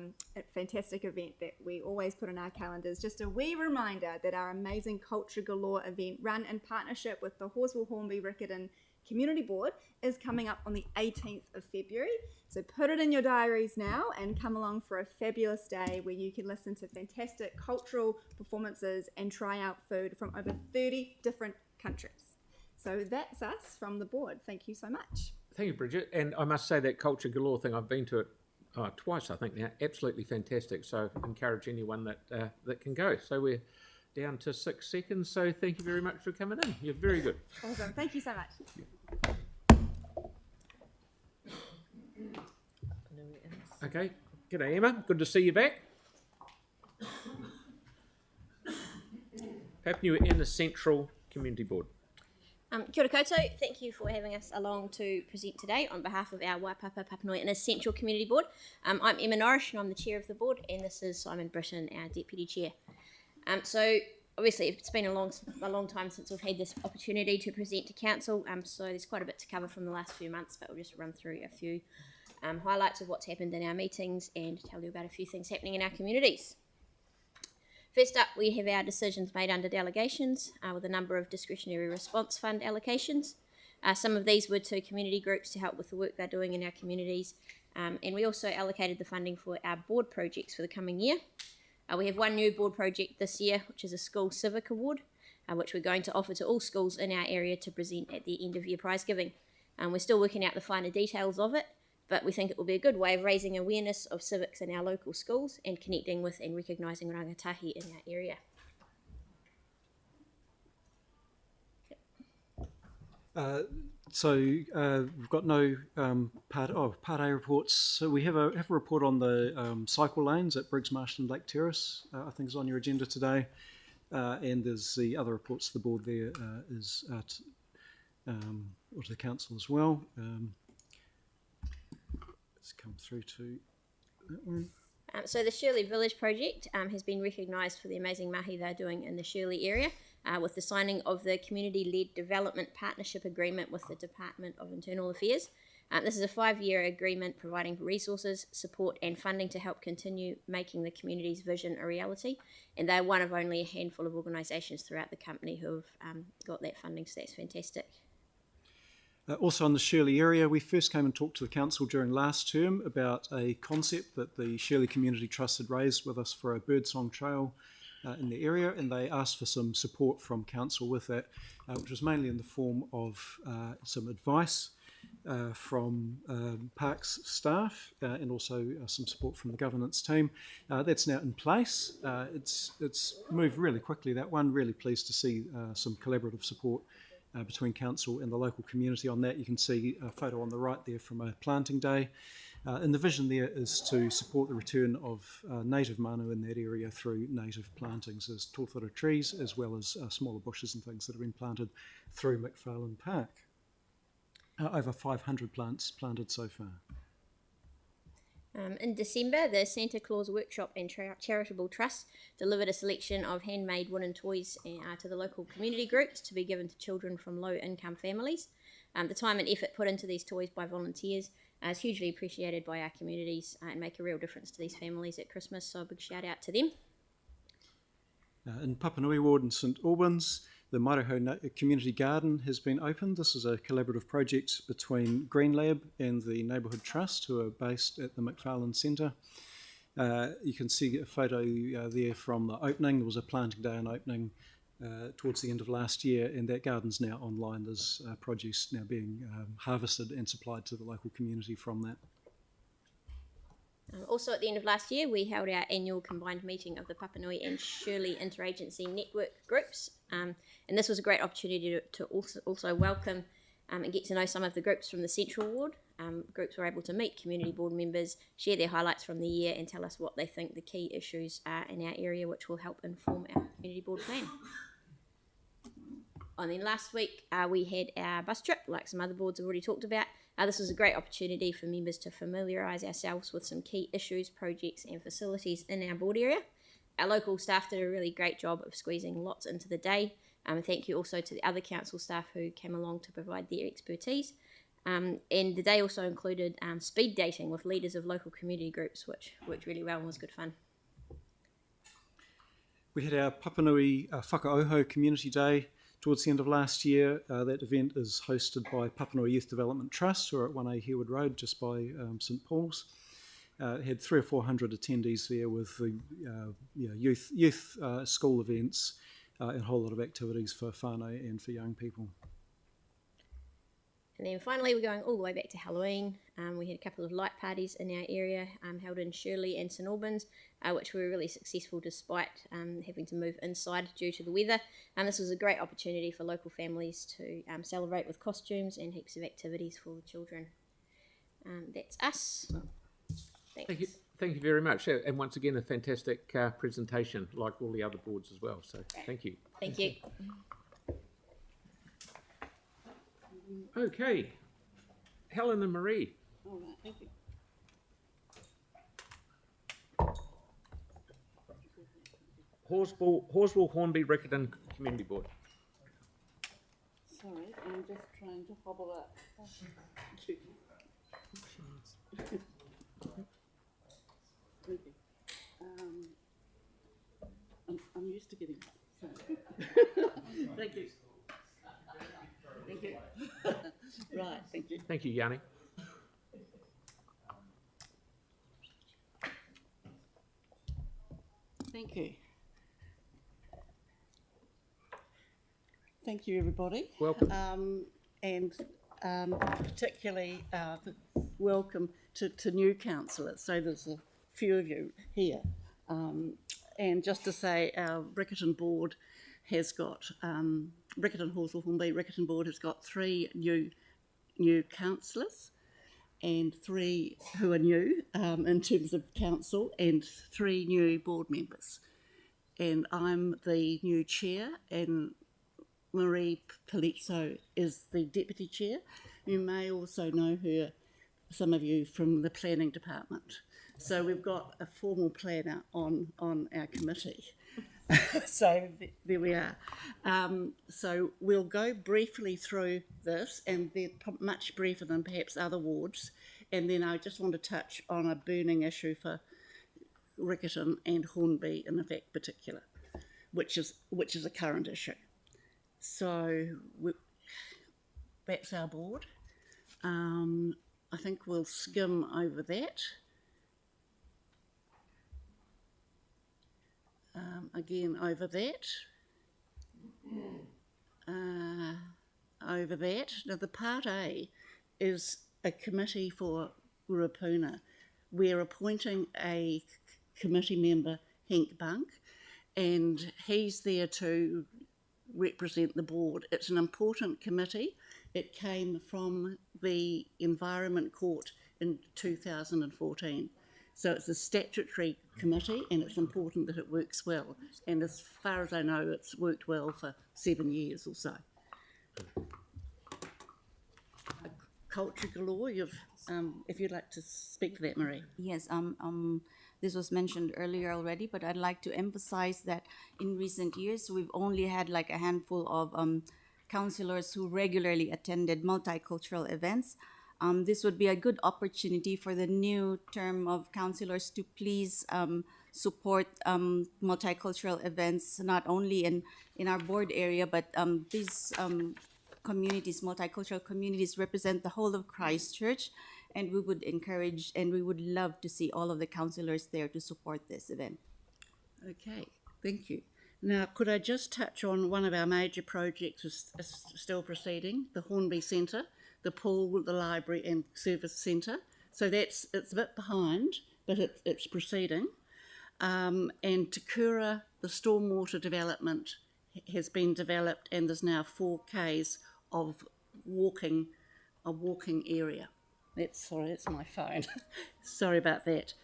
fantastic event that we always put on our calendars. Just a wee reminder that our amazing Culture Galore event, run in partnership with the Horswell Hornby Riccarton Community Board, is coming up on the 18th of February. So put it in your diaries now and come along for a fabulous day where you can listen to fantastic cultural performances and try out food from over 30 different countries. So that's us from the board. Thank you so much. Thank you, Bridget. And I must say that Culture Galore thing, I've been to it twice, I think now. Absolutely fantastic. So encourage anyone that can go. So we're down to 6 seconds. So thank you very much for coming in. You're very good. Awesome. Thank you so much. Okay. G'day, Emma. Good to see you back. Hoping you were in the Central Community Board. Kia ora koutou, thank you for having us along to present today on behalf of our Waipapa Papanui and Essential Community Board. I'm Emma Norrish and I'm the chair of the board, and this is Simon Britton, our deputy chair. So obviously it's been a long time since we've had this opportunity to present to council, so there's quite a bit to cover from the last few months, but we'll just run through a few highlights of what's happened in our meetings and tell you about a few things happening in our communities. First up, we have our decisions made under delegations with a number of discretionary response fund allocations. Some of these were to community groups to help with the work they're doing in our communities, and we also allocated the funding for our board projects for the coming year. We have one new board project this year, which is a School Civic Award, which we're going to offer to all schools in our area to present at the end of year prize giving. We're still working out the finer details of it, but we think it will be a good way of raising awareness of civics in our local schools and connecting with and recognising rangatahi in our area. We've got no Part A reports. So we have a report on the cycle lanes at Briggs Marston Lake Terrace. I think is on your agenda today, and there's the other reports. The board there is or to the council as well. Let's come through to that one. So the Shirley Village project has been recognised for the amazing mahi they're doing in the Shirley area with the signing of the Community-Led Development Partnership Agreement with the Department of Internal Affairs. This is a 5-year agreement providing resources, support and funding to help continue making the community's vision a reality, and they're one of only a handful of organisations throughout the company who have got that funding, so that's fantastic. Also in the Shirley area, we first came and talked to the council during last term about a concept that the Shirley Community Trust had raised with us for a birdsong trail in the area, and they asked for some support from council with that, which was mainly in the form of some advice from Parks staff and also some support from the governance team. That's now in place. It's moved really quickly, that one. Really pleased to see some collaborative support between council and the local community on that. You can see a photo on the right there from a planting day. And the vision there is to support the return of native manu in that area through native plantings as tall-footed trees, as well as smaller bushes and things that have been planted through McFarlane Park. Over 500 plants planted so far. In December, the Santa Claus Workshop and Charitable Trust delivered a selection of handmade wooden toys to the local community groups to be given to children from low-income families. The time and effort put into these toys by volunteers is hugely appreciated by our communities and make a real difference to these families at Christmas, so a big shout out to them. In Papanui Ward in St Albans, the Maireho Community Garden has been opened. This is a collaborative project between Green Lab and the Neighbourhood Trust, who are based at the McFarlane Centre. You can see a photo there from the opening. There was a planting day and opening towards the end of last year, and that garden's now online. There's produce now being harvested and supplied to the local community from that. Also at the end of last year, we held our annual combined meeting of the Papanui and Shirley Interagency Network groups, and this was a great opportunity to also welcome and get to know some of the groups from the Central Ward. Groups were able to meet community board members, share their highlights from the year and tell us what they think the key issues are in our area, which will help inform our community board plan. And then last week we had our bus trip, like some other boards have already talked about. This was a great opportunity for members to familiarise ourselves with some key issues, projects and facilities in our board area. Our local staff did a really great job of squeezing lots into the day. Thank you also to the other council staff who came along to provide their expertise. And the day also included speed dating with leaders of local community groups, which worked really well and was good fun. We had our Papanui Whakaoho Community Day towards the end of last year. That event is hosted by Papanui Youth Development Trust, who are at 1A Harewood Road, just by St Paul's. Had 300 or 400 attendees there with the youth school events and a whole lot of activities for whānau and for young people. And then finally, we're going all the way back to Halloween. We had a couple of light parties in our area held in Shirley and St Albans, which were really successful despite having to move inside due to the weather. And this was a great opportunity for local families to celebrate with costumes and heaps of activities for the children. That's us. Thanks. Thank you very much. And once again, a fantastic presentation, like all the other boards as well. So thank you. Thank you. Okay, Helen and Marie. All right, thank you. Horswell Hornby Riccarton Community Board. Sorry, I'm just trying to hobble up. Okay. I'm used to getting up. So. Thank you. Thank you. Right, thank you. Thank you, Yanni. Thank you. Thank you, everybody. Welcome. And particularly welcome to new councillors. So there's a few of you here. And just to say, our Riccarton board has got, Riccarton Horswell Hornby Riccarton board has got 3 new councillors and 3 who are new in terms of council and 3 new board members. And I'm the new chair and Marie Palizzo is the deputy chair. You may also know her, some of you, from the planning department. So we've got a formal planner on our committee. So there we are. So we'll go briefly through this, and they're much briefer than perhaps other wards. And then I just want to touch on a burning issue for Riccarton and Hornby in effect particular, which is a current issue. So that's our board. I think we'll skim over that. again, over that. Now, the Part A is a committee for Ruapuna. We're appointing a committee member, Henk Bunk, and he's there to represent the board. It's an important committee. It came from the Environment Court in 2014. So it's a statutory committee, and it's important that it works well. And as far as I know, it's worked well for 7 years or so. Culture galore, if you'd like to speak to that, Marie. Yes, this was mentioned earlier already, but I'd like to emphasize that in recent years, we've only had like a handful of councillors who regularly attended multicultural events. This would be a good opportunity for the new term of councillors to please support multicultural events, not only in our board area, but these communities, multicultural communities, represent the whole of Christchurch, and we would encourage and we would love to see all of the councillors there to support this event. Okay, thank you. Now, could I just touch on one of our major projects is still proceeding, the Hornby Centre, the pool, the library and service centre. So it's a bit behind, but it's proceeding. And Te Kura, the stormwater development has been developed, and there's now 4 Ks of a walking area. That's my phone. Sorry about that.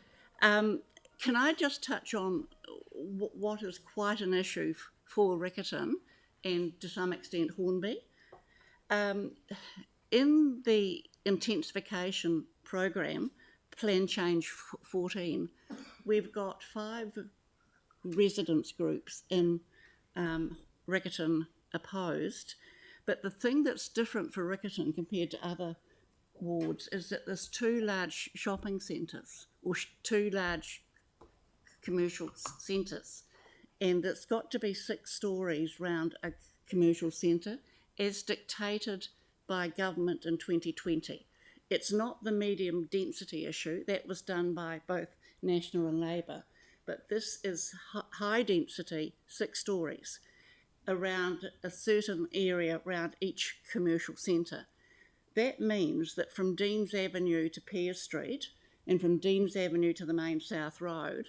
Can I just touch on what is quite an issue for Riccarton and to some extent Hornby? In the intensification program, Plan Change 14, we've got 5 residents groups in Riccarton opposed, but the thing that's different for Riccarton compared to other wards is that there's 2 large shopping centres or 2 large commercial centres, and it's got to be 6 stories round a commercial centre as dictated by government in 2020. It's not the medium density issue, that was done by both National and Labour, but this is high density, 6 stories around a certain area around each commercial centre. That means that from Deans Avenue to Pear Street and from Deans Avenue to the main South Road,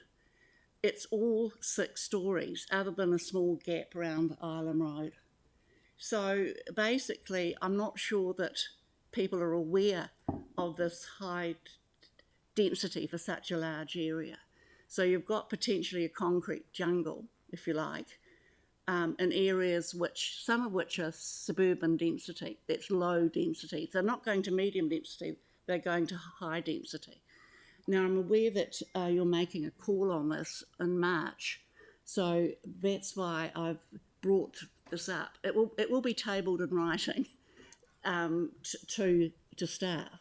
it's all 6 stories other than a small gap around Island Road. So basically, I'm not sure that people are aware of this high density for such a large area. So you've got potentially a concrete jungle, if you like, in areas some of which are suburban density, that's low density. They're not going to medium density, they're going to high density. Now, I'm aware that you're making a call on this in March, so that's why I've brought this up. It will be tabled in writing to staff,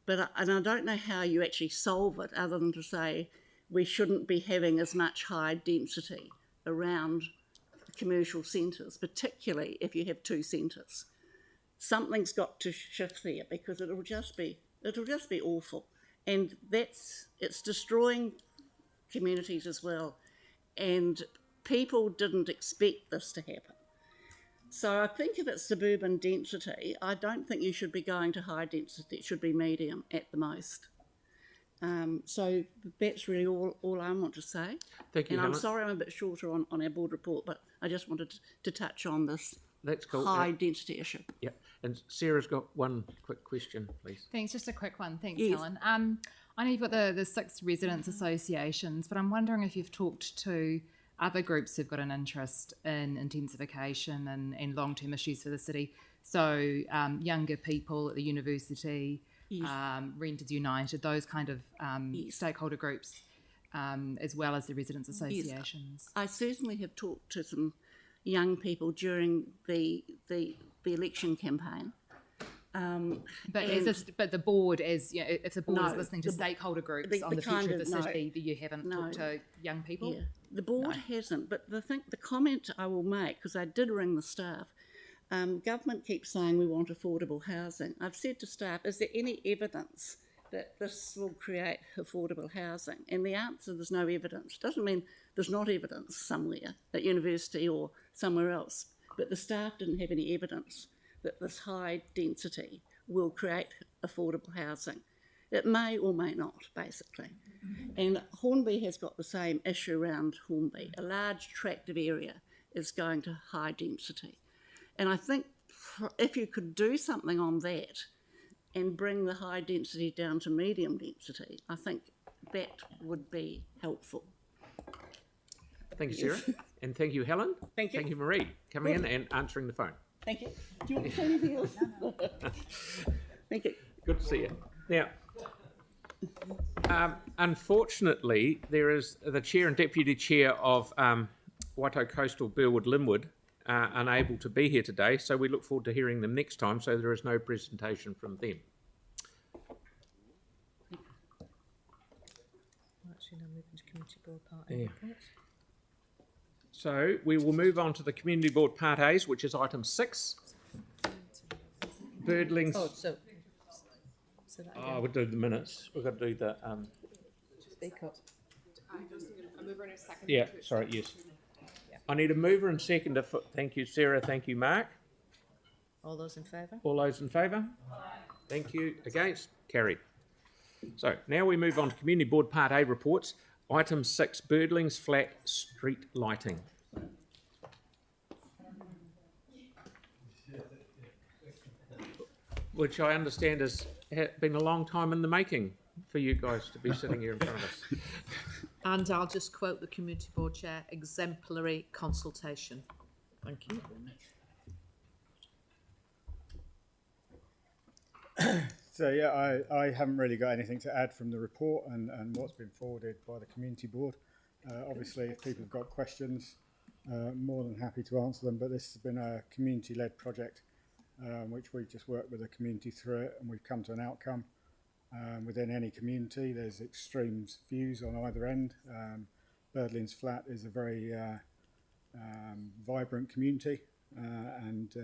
and I don't know how you actually solve it other than to say we shouldn't be having as much high density around commercial centres, particularly if you have 2 centres. Something's got to shift there because it'll just be awful, and it's destroying communities as well. And people didn't expect this to happen. So I think if it's suburban density, I don't think you should be going to high density. It should be medium at the most. So that's really all I want to say. Thank you, and Helen. I'm sorry I'm a bit shorter on our board report, but I just wanted to touch on this That's cool. high density issue. Yeah, and Sarah's got one quick question, please. Thanks, just a quick one. Thanks, Yes. Helen. I know you've got the 6 residents associations, but I'm wondering if you've talked to other groups who've got an interest in intensification and long-term issues for the city. So younger people at the university, Yes. Renters United, those kind of stakeholder groups, as well as the residents associations. I certainly have talked to some young people during the election campaign. But the board, if the board is listening to stakeholder groups on the future of the no. city, that you haven't talked to young people? Yeah, the board hasn't. But the comment I will make, because I did ring the staff, government keeps saying we want affordable housing. I've said to staff, is there any evidence that this will create affordable housing? And the answer, there's no evidence. Doesn't mean there's not evidence somewhere at university or somewhere else, but the staff didn't have any evidence that this high density will create affordable housing. It may or may not, basically. And Hornby has got the same issue around Hornby. A large tract of area is going to high density. And I think if you could do something on that and bring the high density down to medium density, I think that would be helpful. Thank you, Sarah. And thank you, Helen. Thank you. Thank you, Marie, coming in and answering the phone. Thank you. Do you want to say anything else? Thank you. Good to see you. Now, unfortunately, there is the chair and deputy chair of Waito Coastal Burwood Linwood unable to be here today, so we look forward to hearing them next time, so there is no presentation from them. Yeah. So we will move on to the Community Board Part A's, which is item 6. Birdlings. Oh, we'll do the minutes. We've got to do the. Speak up. Yeah, sorry, yes. I need a mover and seconder. Thank you, Sarah. Thank you, Mark. All those in favour? All those in favour? Thank you. Against? Carried. So now we move on to Community Board Part A reports. Item 6, Birdlings Flat Street Lighting. Which I understand has been a long time in the making for you guys to be sitting here in front of us. And I'll just quote the Community Board Chair, exemplary consultation. Thank you. So yeah, I haven't really got anything to add from the report and what's been forwarded by the Community Board. Obviously, if people have got questions, more than happy to answer them, but this has been a community-led project which we've just worked with the community through it, and we've come to an outcome. Within any community, there's extreme views on either end. Birdlings Flat is a very vibrant community and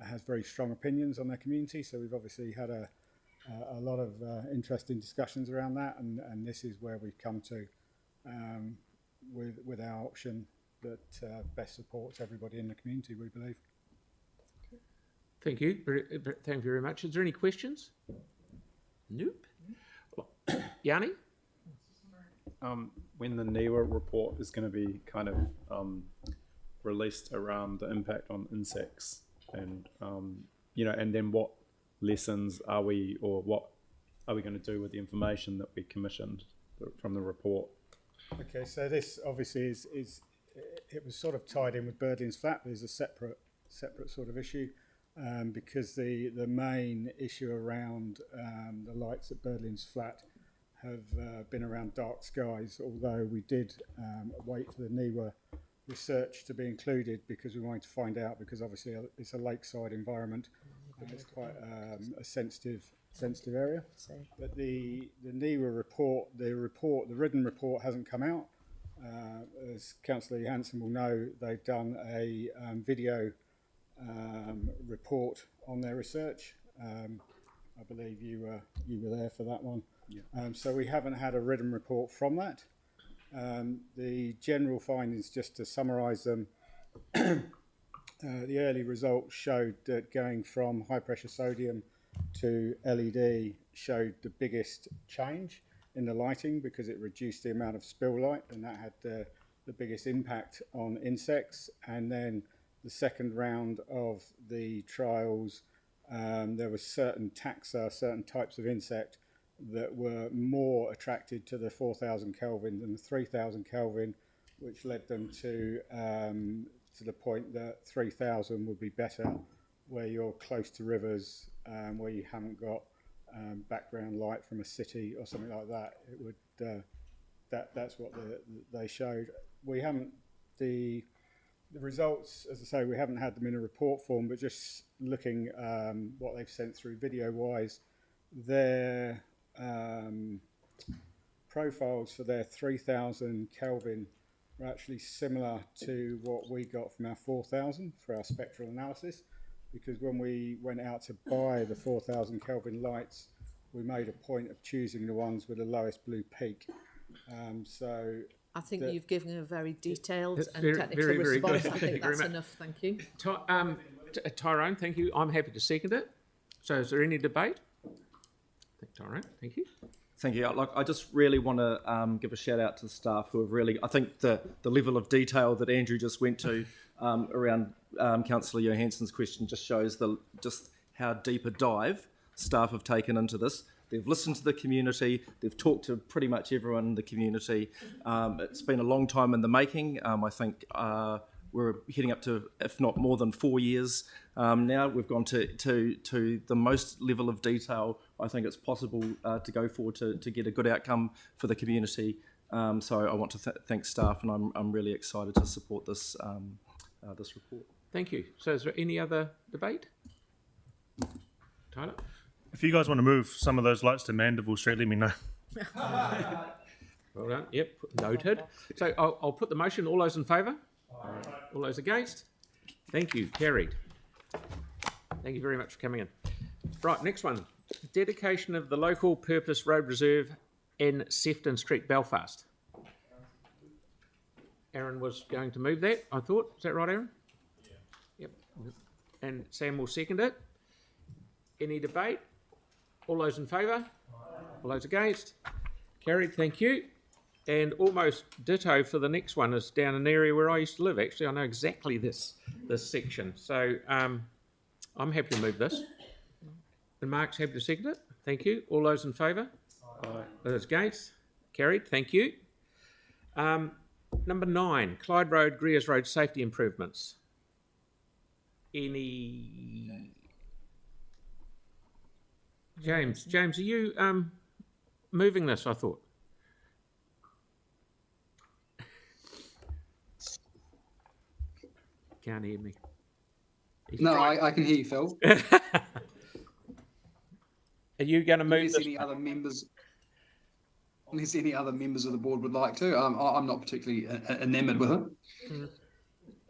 has very strong opinions on their community, so we've obviously had a lot of interesting discussions around that, and this is where we've come to with our option that best supports everybody in the community, we believe. Thank you. Thank you very much. Is there any questions? Nope. Yanni? When the NIWA report is going to be kind of released around the impact on insects, and and then what lessons are we, or what are we going to do with the information that we commissioned from the report? Okay, so this obviously is it was sort of tied in with Birdlings Flat. There's a separate sort of issue. Because the main issue around the lights at Birdlings Flat have been around dark skies, although we did wait for the NIWA research to be included because we wanted to find out, because obviously it's a lakeside environment and it's quite a sensitive area. But the NIWA report, the written report hasn't come out. As Councillor Hansen will know, they've done a video report on their research. I believe you were there for that one. Yeah. So we haven't had a written report from that. The general findings, just to summarise them, the early results showed that going from high pressure sodium to LED showed the biggest change in the lighting because it reduced the amount of spill light, and that had the biggest impact on insects. And then the second round of the trials, there were certain taxa, certain types of insect that were more attracted to the 4,000 Kelvin than the 3,000 Kelvin, which led them to the point that 3,000 would be better where you're close to rivers, where you haven't got background light from a city or something like that. It would that's what they showed. We haven't the results, as I say, we haven't had them in a report form, but just looking what they've sent through video-wise, their profiles for their 3,000 Kelvin are actually similar to what we got from our 4,000 for our spectral analysis, because when we went out to buy the 4,000 Kelvin lights, we made a point of choosing the ones with the lowest blue peak. So I think you've given a very detailed and very, technical very, very response. good. I Thank you think very that's much. enough. Thank you. Tyrone, thank you. I'm happy to second it. So is there any debate? Tyrone, thank you. Thank you. I just really want to give a shout out to the staff who have really, I think the level of detail that Andrew just went to around Councillor Johansson's question just shows just how deep a dive staff have taken into this. They've listened to the community. They've talked to pretty much everyone in the community. It's been a long time in the making. I think we're heading up to, if not more than 4 years now. We've gone to the most level of detail I think it's possible to go forward to get a good outcome for the community. So I want to thank staff, and I'm really excited to support this this report. Thank you. So is there any other debate? Tyler? If you guys want to move some of those lights to Mandeville Street, let me know. Well done. Yep, noted. So I'll put the motion. All those in favour? All those against? Thank you. Carried. Thank you very much for coming in. Right, next one. Dedication of the local purpose road reserve in Sefton Street, Belfast. Aaron was going to move that, I thought. Is that right, Aaron? Yeah. Yep. And Sam will second it. Any debate? All those in favour? All those against? Carried, thank you. And almost ditto for the next one is down an area where I used to live. Actually, I know exactly this section. So I'm happy to move this. And Mark's happy to second it. Thank you. All those in favour? Aye. Those against? Carried, thank you. Number 9, Clyde Road, Greers Road safety improvements. Any... James, are you moving this, I thought? Can't hear me. No, I can hear you, Phil. Are you going to move unless this? Any other members of the board would like to. I'm not particularly enamoured with it.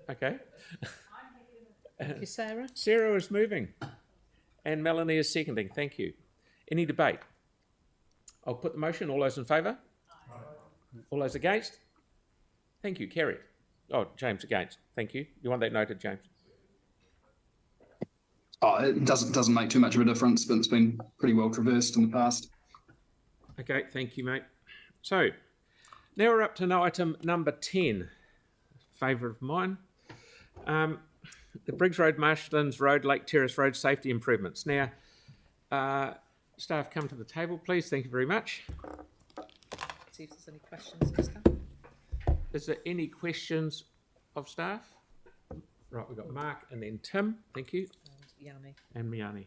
Okay. Thank you, Sarah. Sarah is moving. And Melanie is seconding. Thank you. Any debate? I'll put the motion. All those in favour? All those against? Thank you. Carried. Oh, James against. Thank you. You want that noted, James? Oh, it doesn't make too much of a difference, but it's been pretty well traversed in the past. Okay, thank you, mate. So, now we're up to item number 10. Favourite of mine. The Briggs Road, Marshlands Road, Lake Terrace Road safety improvements. Now, staff come to the table, please. Thank you very much. See if there's any questions for staff. Is there any questions of staff? Right, we've got Mark and then Tim. Thank you. Yanni. And Miani.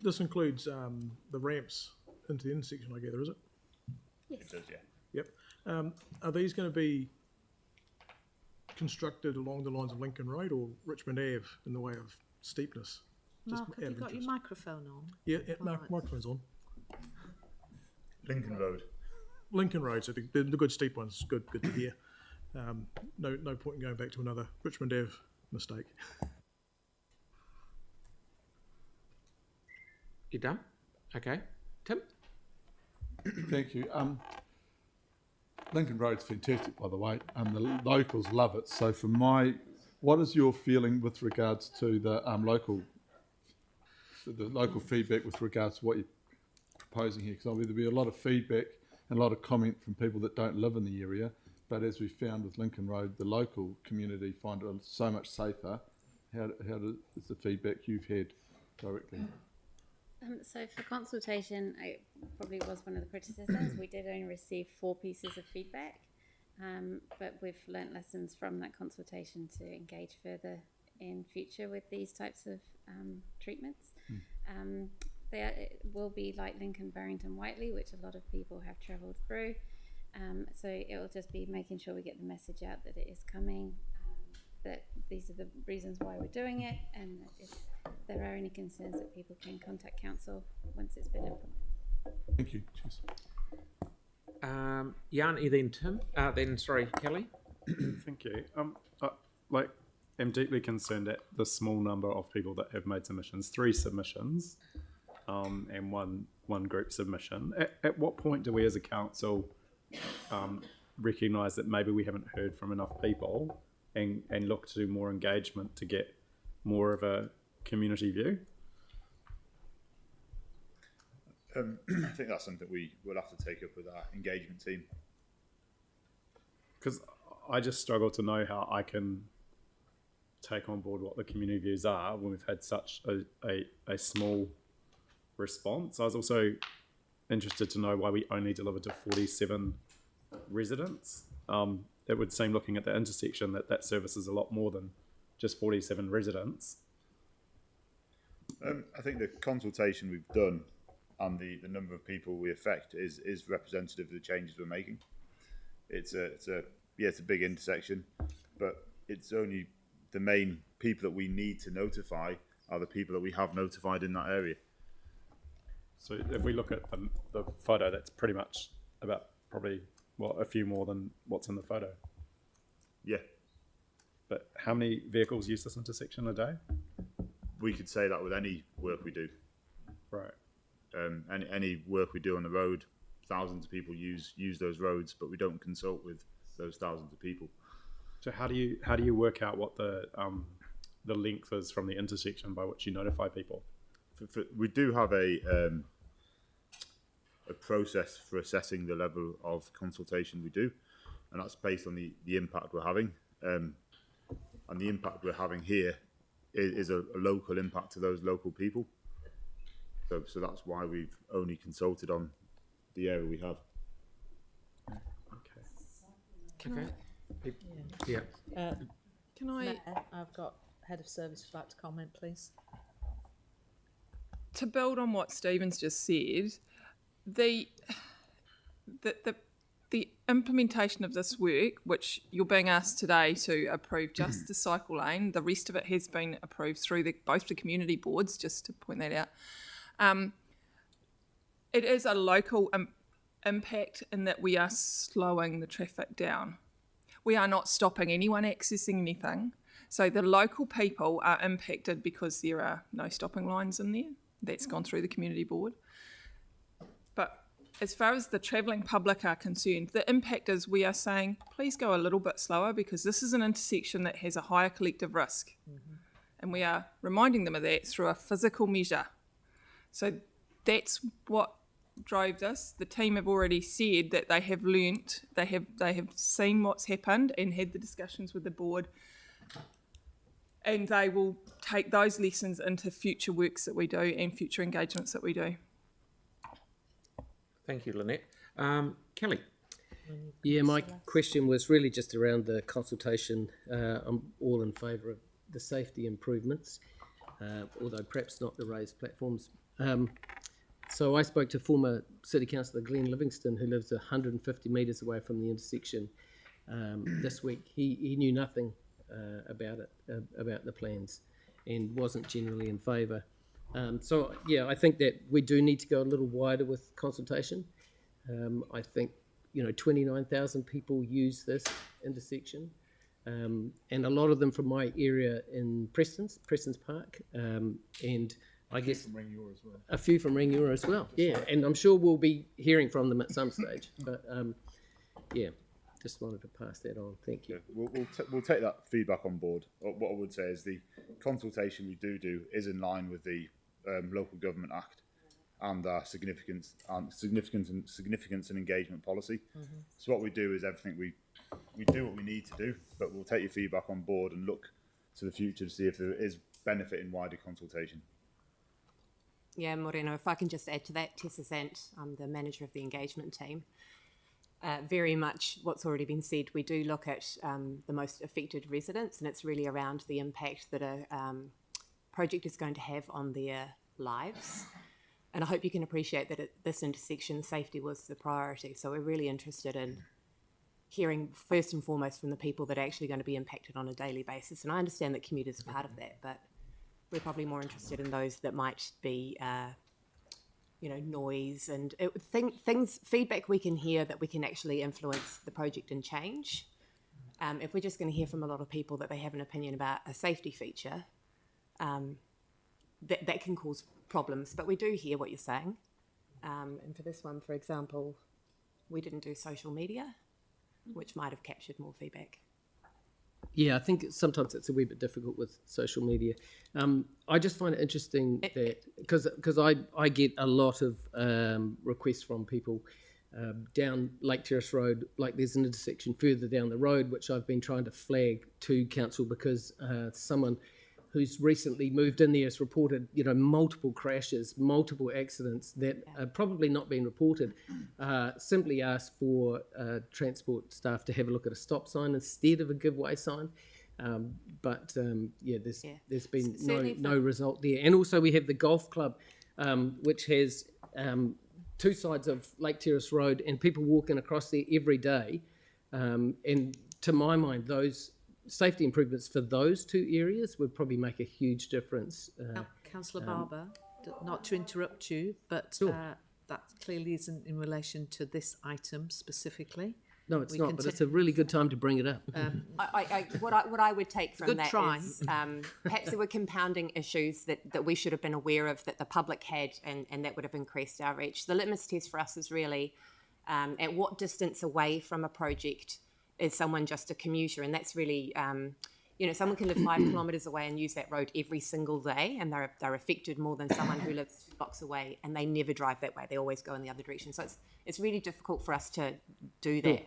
This includes the ramps into the intersection, I gather, is it? Yes. It does, yeah. Yep. Are these going to be constructed along the lines of Lincoln Road or Richmond Ave in the way of steepness? Mark, have you got your microphone on? Yeah, microphone's on. Lincoln Road. Lincoln Road, so the good steep ones, good to hear. No point in going back to another Richmond Ave mistake. You done? Okay. Tim? Thank you. Lincoln Road's fantastic, by the way. The locals love it. So what is your feeling with regards to the local feedback with regards to what you're proposing here? Because there'll be a lot of feedback and a lot of comment from people that don't live in the area. But as we found with Lincoln Road, the local community find it so much safer. How is the feedback you've had directly? So for consultation, it probably was one of the criticisms. We did only receive 4 pieces of feedback, but we've learnt lessons from that consultation to engage further in future with these types of treatments. It will be like Lincoln, Barrington, Whiteley, which a lot of people have travelled through. So it will just be making sure we get the message out that it is coming, that these are the reasons why we're doing it, and that if there are any concerns, that people can contact council once it's been implemented. Thank you. Cheers. Yanni, then Tim, then sorry, Kelly. Thank you. am deeply concerned at the small number of people that have made submissions. 3 submissions, and one group submission. At what point do we as a council recognise that maybe we haven't heard from enough people and look to do more engagement to get more of a community view? I think that's something we will have to take up with our engagement team. Because I just struggle to know how I can take on board what the community views are when we've had such a small response. I was also interested to know why we only delivered to 47 residents. It would seem, looking at the intersection, that service is a lot more than just 47 residents. I think the consultation we've done and the number of people we affect is representative of the changes we're making. It's a big intersection, but it's only the main people that we need to notify are the people that we have notified in that area. So if we look at the photo, that's pretty much about probably a few more than what's in the photo. Yeah. But how many vehicles use this intersection a day? We could say that with any work we do. Right. Any work we do on the road, thousands of people use those roads, but we don't consult with those thousands of people. So how do you work out what the length is from the intersection by which you notify people? We do have a process for assessing the level of consultation we do, and that's based on the impact we're having. And the impact we're having here is a local impact to those local people. So that's why we've only consulted on the area we have. Can Yeah. Can I? I've got head of service who'd like to comment, please. To build on what Stephen's just said, the implementation of this work, which you're being asked today to approve just the cycle lane, the rest of it has been approved through both the community boards, just to point that out. It is a local impact in that we are slowing the traffic down. We are not stopping anyone accessing anything. So the local people are impacted because there are no stopping lines in there. That's gone through the community board. But as far as the travelling public are concerned, the impact is we are saying, please go a little bit slower because this is an intersection that has a higher collective risk. Mm-hmm. And we are reminding them of that through a physical measure. So that's what drove this. The team have already said that they have learnt, they have seen what's happened and had the discussions with the board, and they will take those lessons into future works that we do and future engagements that we do. Thank you, Lynette. Kelly. Yeah, my question was really just around the consultation. I'm all in favour of the safety improvements, although perhaps not the raised platforms. So I spoke to former City Councillor Glenn Livingston, who lives 150 metres away from the intersection this week. He knew nothing about it, about the plans, and wasn't generally in favour. So yeah, I think that we do need to go a little wider with consultation. I think 29,000 people use this intersection, and a lot of them from my area in Preston's Park, and I guess from Rangiora as well. A few from Rangiora as well. Yeah, and I'm sure we'll be hearing from them at some stage. But yeah, just wanted to pass that on. Thank you. Yeah, we'll take that feedback on board. What I would say is the consultation we do is in line with the Local Government Act and our significance and engagement policy. Mm-hmm. So what we do is everything we do what we need to do, but we'll take your feedback on board and look to the future to see if there is benefit in wider consultation. Yeah, Moreno, if I can just add to that, Tessa Sant, I'm the manager of the engagement team. Very much what's already been said, we do look at the most affected residents, and it's really around the impact that a project is going to have on their lives. And I hope you can appreciate that at this intersection, safety was the priority. So we're really interested in hearing first and foremost from the people that are actually going to be impacted on a daily basis. And I understand that commuters are part of that, but we're probably more interested in those that might be, noise and feedback we can hear that we can actually influence the project and change. If we're just going to hear from a lot of people that they have an opinion about a safety feature, that can cause problems. But we do hear what you're saying. And for this one, for example, we didn't do social media, which might have captured more feedback. Yeah, I think sometimes it's a wee bit difficult with social media. I just find it interesting that because I get a lot of requests from people down Lake Terrace Road, like there's an intersection further down the road which I've been trying to flag to council because someone who's recently moved in there has reported, multiple crashes, multiple accidents that are probably not being reported. Simply asked for transport staff to have a look at a stop sign instead of a give way sign. There's been no result there. And also we have the golf club, which has two sides of Lake Terrace Road and people walking across there every day. And to my mind, those safety improvements for those two areas would probably make a huge difference. Councillor Barber, not to interrupt you, but that clearly isn't in relation to this item specifically. No, it's not, but it's a really good time to bring it up. What I would take from that try. is perhaps there were compounding issues that we should have been aware of, that the public had, and that would have increased our reach. The litmus test for us is really at what distance away from a project is someone just a commuter, and that's really, someone can live 5 kilometres away and use that road every single day, and they're affected more than someone who lives 2 blocks away and they never drive that way. They always go in the other direction. So it's really difficult for us to do that.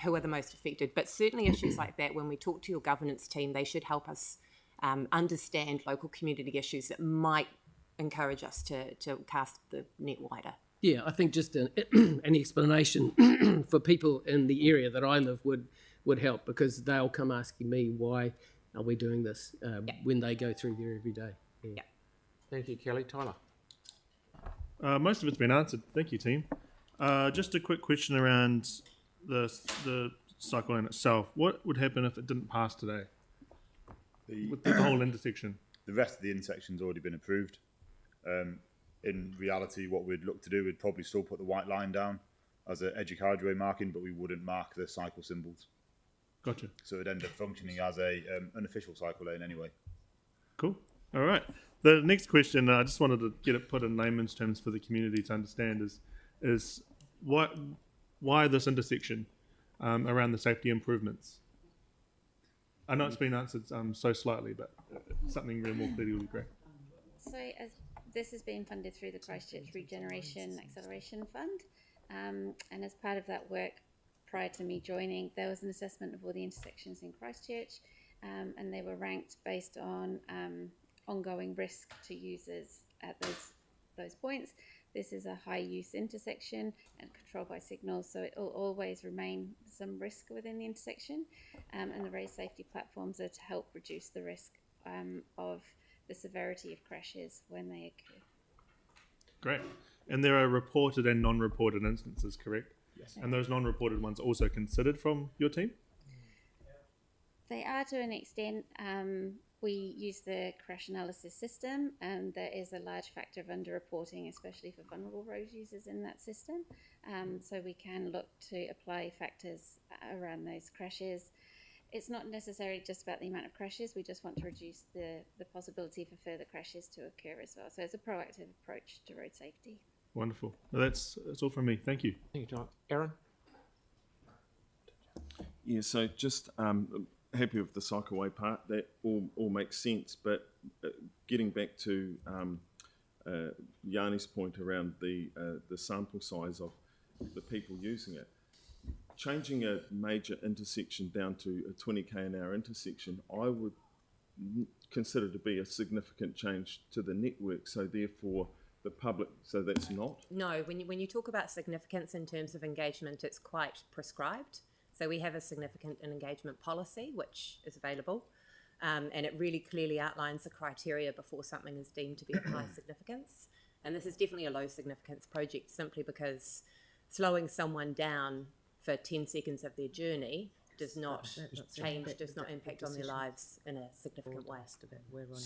Who are the most affected? But certainly issues like that, when we talk to your governance team, they should help us understand local community issues that might encourage us to cast the net wider. Yeah, I think just an explanation for people in the area that I live would help, because they'll come asking me, why are we doing this when they go through there every day. Yeah. Thank you, Kelly. Tyler? Most of it's been answered. Thank you, team. Just a quick question around the cycle lane itself. What would happen if it didn't pass today? With the whole intersection? The rest of the intersection's already been approved. In reality, what we'd look to do, we'd probably still put the white line down as an edge of carriageway marking, but we wouldn't mark the cycle symbols. Gotcha. So it'd end up functioning as an official cycle lane anyway. Cool. All right. The next question, I just wanted to get it put in layman's terms for the community to understand, is why this intersection around the safety improvements? I know it's been answered so slightly, but something real more clearly would be great. So as this has been funded through the Christchurch Regeneration Acceleration Fund, and as part of that work, prior to me joining, there was an assessment of all the intersections in Christchurch, and they were ranked based on ongoing risk to users at those points. This is a high-use intersection and controlled by signals, so it will always remain some risk within the intersection, and the raised safety platforms are to help reduce the risk of the severity of crashes when they occur. Great. And there are reported and non-reported instances, correct? Yes. And those non-reported ones also considered from your team? They are to an extent. We use the crash analysis system, and there is a large factor of underreporting, especially for vulnerable road users in that system. So we can look to apply factors around those crashes. It's not necessarily just about the amount of crashes. We just want to reduce the possibility for further crashes to occur as well. So it's a proactive approach to road safety. Wonderful. Well, that's all from me. Thank you. Thank you, John. Aaron? Yeah, so just happy with the cycleway part. That all makes sense. But getting back to Yanni's point around the sample size of the people using it, changing a major intersection down to a 20 km/h intersection, I would consider to be a significant change to the network. So therefore, the public. So that's not. No, when you talk about significance in terms of engagement, it's quite prescribed. So we have a significant engagement policy which is available, and it really clearly outlines the criteria before something is deemed to be of high significance. And this is definitely a low significance project, simply because slowing someone down for 10 seconds of their journey does not impact on their lives in a significant way.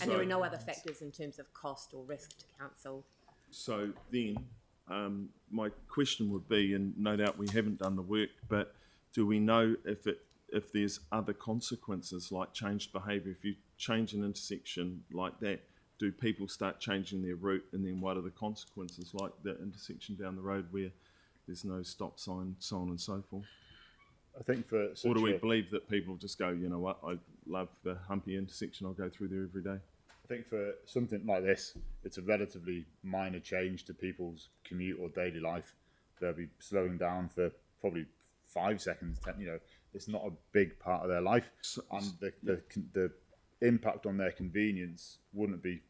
And there are no other factors in terms of cost or risk to council. So then, my question would be, and no doubt we haven't done the work, but do we know if it if there's other consequences like changed behaviour. If you change an intersection like that, do people start changing their route, and then what are the consequences, like the intersection down the road where there's no stop sign, so on and so forth? I think for or do we believe that people just go, you know what, I love the Humpy intersection, I'll go through there every day? I think for something like this, it's a relatively minor change to people's commute or daily life. They'll be slowing down for probably 5 seconds, 10, you know, it's not a big part of their life. And the impact on their convenience wouldn't be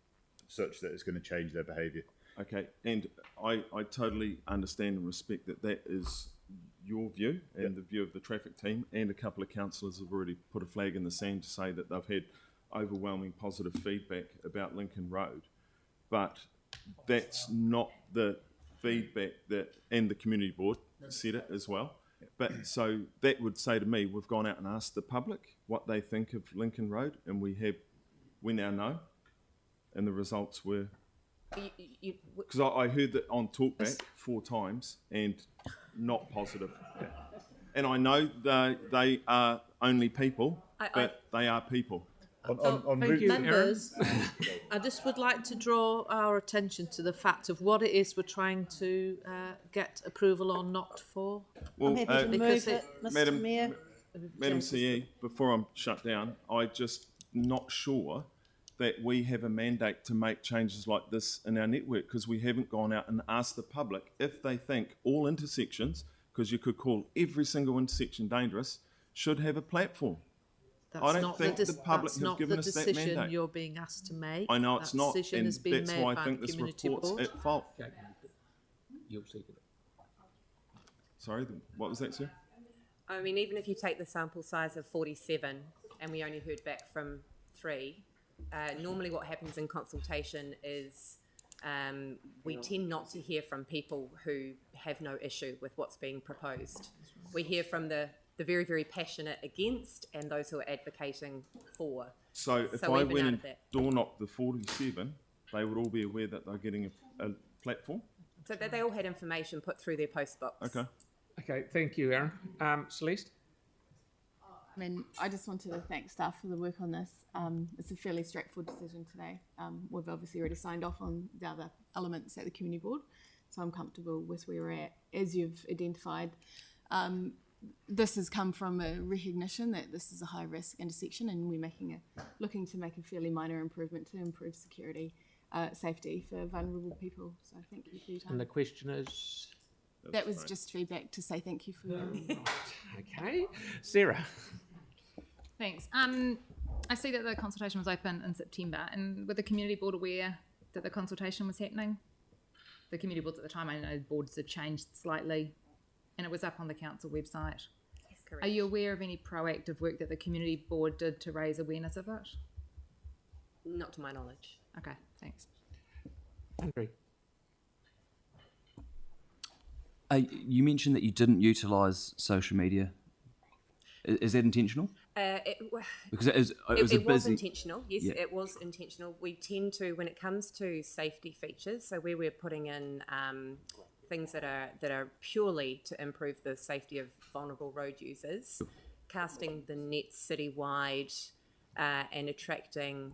such that it's going to change their behaviour. Okay, and I totally understand and respect that that is your view and the view of the traffic team, and a couple of councillors have already put a flag in the sand to say that they've had overwhelming positive feedback about Lincoln Road. But that's not the feedback that, and the community board said it as well. But so that would say to me, we've gone out and asked the public what they think of Lincoln Road, and we now know, and the results were, because I heard that on Talkback 4 times and not positive. And I know they are only people, but they are people. Members, I just would like to draw our attention to the fact of what it is we're trying to get approval or not for. Well, I'm happy to move it, Mr. Mayor. Madam CE, before I'm shut down, I'm just not sure that we have a mandate to make changes like this in our network, because we haven't gone out and asked the public if they think all intersections, because you could call every single intersection dangerous, should have a platform. That's I don't not think the public that's has not given the us that decision mandate. you're being asked to make. I know it's that not, decision and has been that's made why I by think the this community report's board. at fault. You'll see it. Sorry, what was that, sir? I mean, even if you take the sample size of 47 and we only heard back from 3, normally what happens in consultation is we tend not to hear from people who have no issue with what's being proposed. We hear from the very, very passionate against and those who are advocating for. So if I went and door knocked the 47, they would all be aware that they're getting a platform? So that they all had information put through their post box. Okay. Okay, thank you, Aaron. Celeste? I mean, I just wanted to thank staff for the work on this. It's a fairly straightforward decision today. We've obviously already signed off on the other elements at the community board, so I'm comfortable with where we're at. As you've identified, this has come from a recognition that this is a high-risk intersection, and we're looking to make a fairly minor improvement to improve security, safety for vulnerable people. So thank you for your time. And the question is? That was just feedback to say thank you for your Okay. Sarah? Thanks. I see that the consultation was open in September, and were the community board aware that the consultation was happening? The community boards at the time, I know boards had changed slightly, and it was up on the council website. Yes, correct. Are you aware of any proactive work that the community board did to raise awareness of it? Not to my knowledge. Okay, thanks. Andrew? You mentioned that you didn't utilise social media. Is that intentional? Because it was intentional. Yes, yeah. It was intentional. We tend to, when it comes to safety features, so where we're putting in things that are purely to improve the safety of vulnerable road users, casting the net citywide and attracting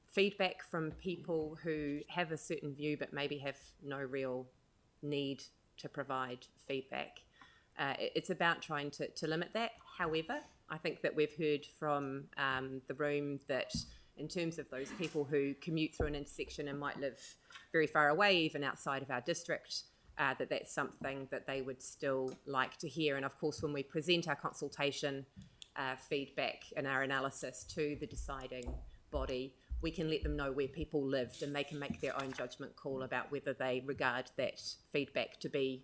feedback from people who have a certain view but maybe have no real need to provide feedback. It's about trying to limit that. However, I think that we've heard from the room that in terms of those people who commute through an intersection and might live very far away, even outside of our district, that's something that they would still like to hear. And of course, when we present our consultation feedback and our analysis to the deciding body, we can let them know where people lived, and they can make their own judgment call about whether they regard that feedback to be,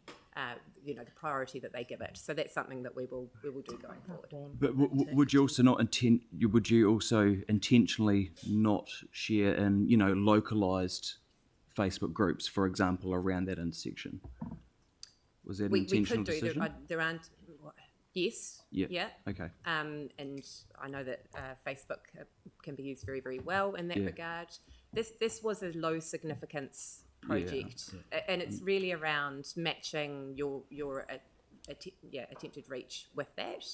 the priority that they give it. So that's something that we will do going forward. But would you also would you also intentionally not share in localised Facebook groups, for example, around that intersection? Was that an intentional decision? We could do. There aren't. Yes. Yeah. Okay. And I know that Facebook can be used very, very well in that regard. This was a low significance project, and it's really around matching your attempted reach with that.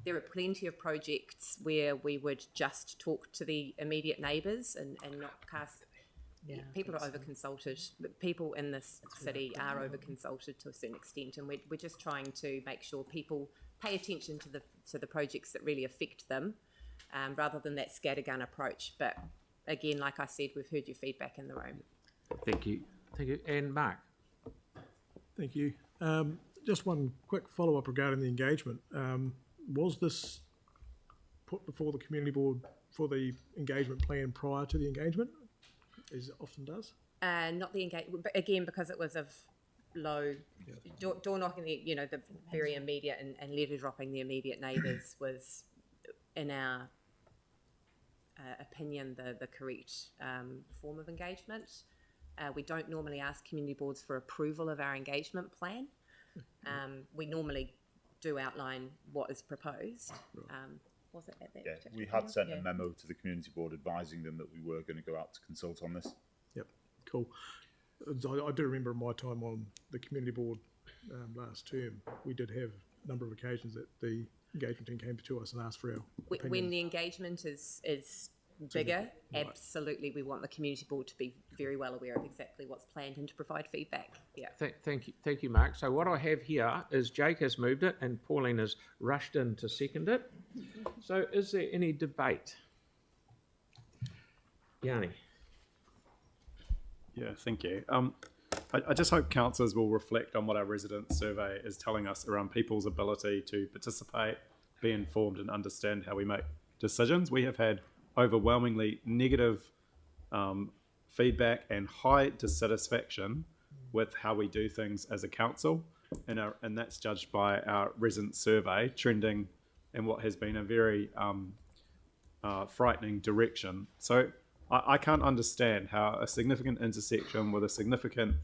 There are plenty of projects where we would just talk to the immediate neighbours and not cast. People are over-consulted. People in this city are over-consulted to a certain extent, and we're just trying to make sure people pay attention to the projects that really affect them, rather than that scattergun approach. But again, like I said, we've heard your feedback in the room. Thank you. Thank you. And Mark. Thank you. Just one quick follow-up regarding the engagement. Was this put before the community board for the engagement plan prior to the engagement, as it often does? Not the engagement, but again, because it was of low door knocking, the very immediate and letter dropping the immediate neighbours was, in our opinion, the correct form of engagement. We don't normally ask community boards for approval of our engagement plan. We normally do outline what is proposed. Was it at that? Yeah, we had sent a memo to the community board advising them that we were going to go out to consult on this. Yep, cool. I do remember in my time on the community board last term, we did have a number of occasions that the engagement team came to us and asked for our opinion. When the engagement is bigger, right. Absolutely, we want the community board to be very well aware of exactly what's planned and to provide feedback. Yeah. Thank you, Mark. So what I have here is Jake has moved it and Pauline has rushed in to second it. So is there any debate? Yanni. Yeah, thank you. I just hope councillors will reflect on what our resident survey is telling us around people's ability to participate, be informed and understand how we make decisions. We have had overwhelmingly negative feedback and high dissatisfaction with how we do things as a council, and that's judged by our resident survey trending in what has been a very frightening direction. So I can't understand how a significant intersection with a significant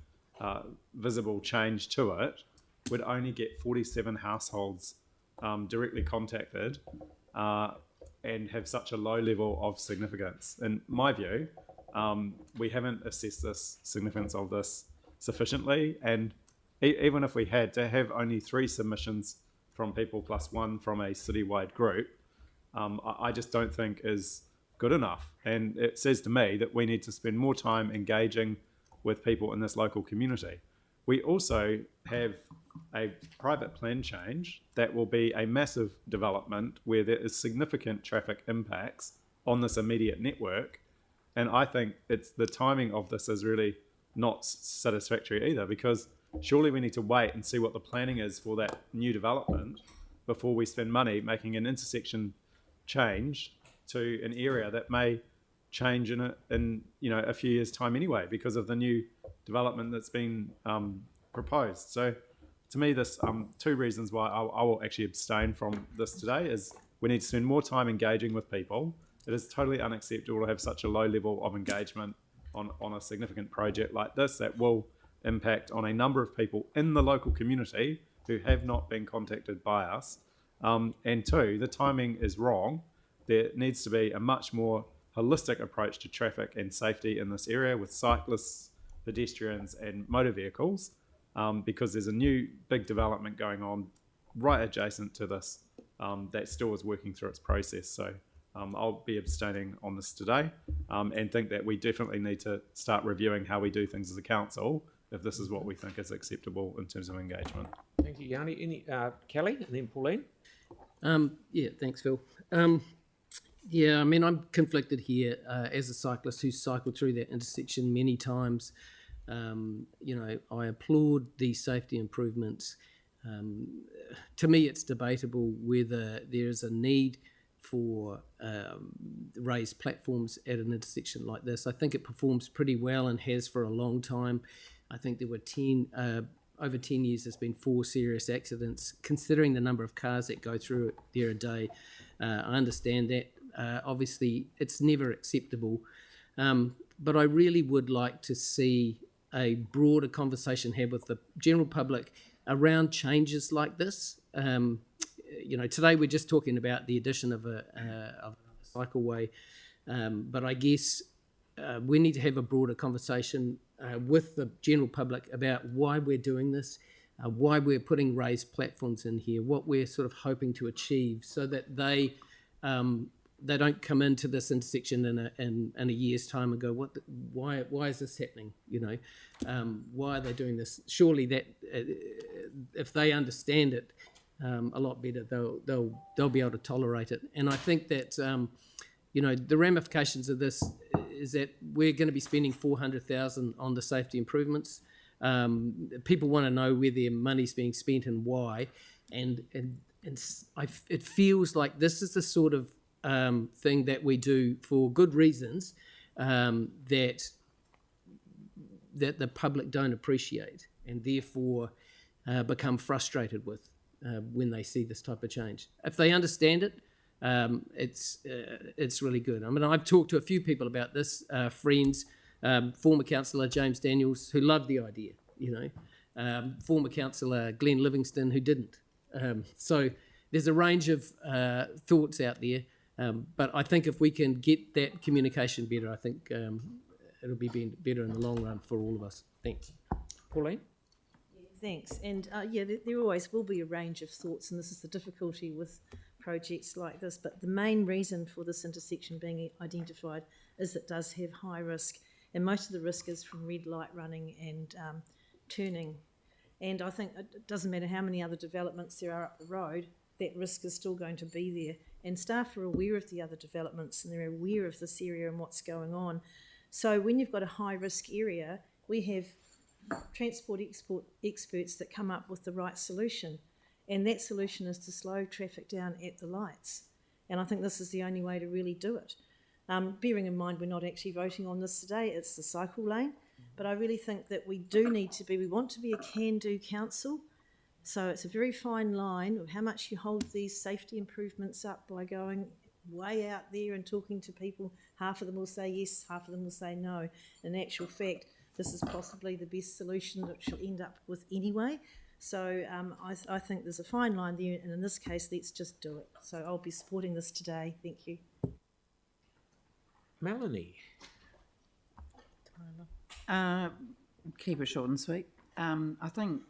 visible change to it would only get 47 households directly contacted and have such a low level of significance. In my view, we haven't assessed this significance of this sufficiently, and even if we had to have only 3 submissions from people plus 1 from a citywide group, I just don't think is good enough. And it says to me that we need to spend more time engaging with people in this local community. We also have a private plan change that will be a massive development where there is significant traffic impacts on this immediate network. And I think it's the timing of this is really not satisfactory either, because surely we need to wait and see what the planning is for that new development before we spend money making an intersection change to an area that may change in a few years' time anyway because of the new development that's been proposed. So to me, this 2 reasons why I will actually abstain from this today is we need to spend more time engaging with people. It is totally unacceptable to have such a low level of engagement on a significant project like this that will impact on a number of people in the local community who have not been contacted by us. And 2, the timing is wrong. There needs to be a much more holistic approach to traffic and safety in this area with cyclists, pedestrians and motor vehicles, because there's a new big development going on right adjacent to this that still is working through its process. So I'll be abstaining on this today and think that we definitely need to start reviewing how we do things as a council if this is what we think is acceptable in terms of engagement. Thank you, Yanni. Any Kelly and then Pauline? Yeah, thanks, Phil. Yeah, I mean, I'm conflicted here as a cyclist who's cycled through that intersection many times. I applaud these safety improvements. To me, it's debatable whether there's a need for raised platforms at an intersection like this. I think it performs pretty well and has for a long time. I think there were over 10 years, there's been 4 serious accidents. Considering the number of cars that go through it there a day, I understand that. Obviously, it's never acceptable. But I really would like to see a broader conversation had with the general public around changes like this. Today we're just talking about the addition of a cycleway, but I guess we need to have a broader conversation with the general public about why we're doing this. why we're putting raised platforms in here, what we're sort of hoping to achieve, so that they don't come into this intersection in a year's time and go, why is this happening? You know, why are they doing this? Surely that if they understand it a lot better, they'll be able to tolerate it. And I think that you know, the ramifications of this is that we're going to be spending $400,000 on the safety improvements. People want to know where their money's being spent and why, and it feels like this is the sort of thing that we do for good reasons that the public don't appreciate, and therefore become frustrated with when they see this type of change. If they understand it, it's really good. I mean, I've talked to a few people about this, friends, former councillor James Daniels, who loved the idea, you know, former councillor Glenn Livingston, who didn't. So there's a range of thoughts out there, but I think if we can get that communication better, I think it'll be better in the long run for all of us. Thanks. Pauline? Thanks. And yeah, there always will be a range of thoughts, and this is the difficulty with projects like this. But the main reason for this intersection being identified is it does have high risk, and most of the risk is from red light running and turning. And I think it doesn't matter how many other developments there are up the road, that risk is still going to be there. And staff are aware of the other developments, and they're aware of this area and what's going on. So when you've got a high risk area, we have transport experts that come up with the right solution, and that solution is to slow traffic down at the lights, and I think this is the only way to really do it. Bearing in mind we're not actually voting on this today, it's the cycle lane, but I really think that we want to be a can-do council, so it's a very fine line of how much you hold these safety improvements up by going way out there and talking to people. Half of them will say yes, half of them will say no. In actual fact, this is possibly the best solution that she'll end up with anyway. So I think there's a fine line there, and in this case, let's just do it. So I'll be supporting this today. Thank you. Melanie? Keep it short and sweet. I think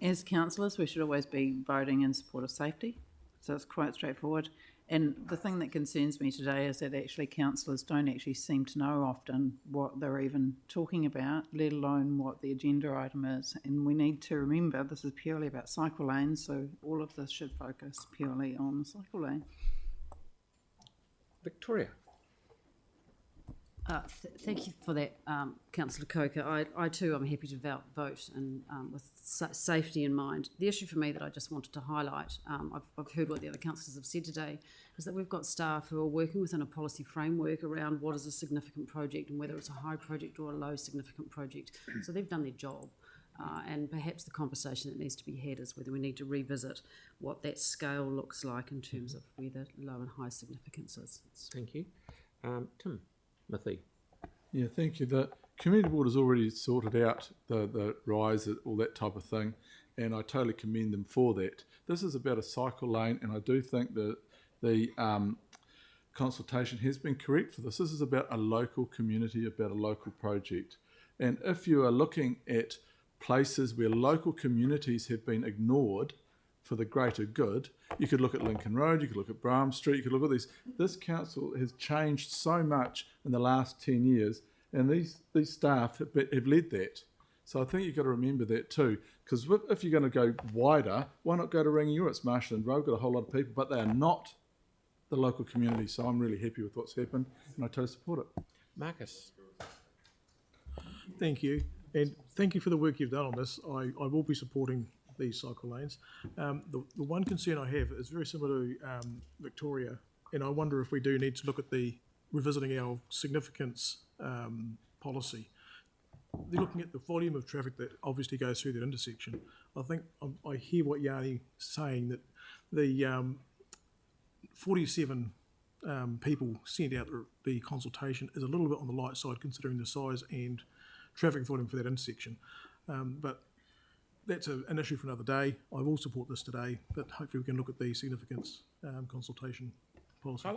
as councillors, we should always be voting in support of safety. So it's quite straightforward. And the thing that concerns me today is that actually councillors don't actually seem to know often what they're even talking about, let alone what the agenda item is. And we need to remember this is purely about cycle lanes, so all of this should focus purely on the cycle lane. Victoria? Thank you for that, Councillor Coker. I too am happy to vote and with safety in mind. The issue for me that I just wanted to highlight, I've heard what the other councillors have said today, is that we've got staff who are working within a policy framework around what is a significant project and whether it's a high project or a low significant project. So they've done their job. And perhaps the conversation that needs to be had is whether we need to revisit what that scale looks like in terms of where the low and high significance is. Thank you. Tim? Mathy. Yeah, thank you. The community board has already sorted out the rise, all that type of thing, and I totally commend them for that. This is about a cycle lane, and I do think that the consultation has been correct for this. This is about a local community, about a local project. And if you are looking at places where local communities have been ignored for the greater good, you could look at Lincoln Road, you could look at Bram Street, you could look at these. This council has changed so much in the last 10 years, and these staff have led that. So I think you've got to remember that too, because if you're going to go wider, why not go to Rangiora? It's Marshland Road, got a whole lot of people, but they are not the local community. So I'm really happy with what's happened, and I totally support it. Marcus? Thank you, and thank you for the work you've done on this. I will be supporting these cycle lanes. The one concern I have is very similar to Victoria, and I wonder if we do need to look at revisiting our significance policy. They're looking at the volume of traffic that obviously goes through that intersection. I think I hear what Yanni's saying, that the 47 people sent out the consultation is a little bit on the light side considering the size and traffic volume for that intersection. But that's an issue for another day. I will support this today, but hopefully we can look at the significance consultation policy.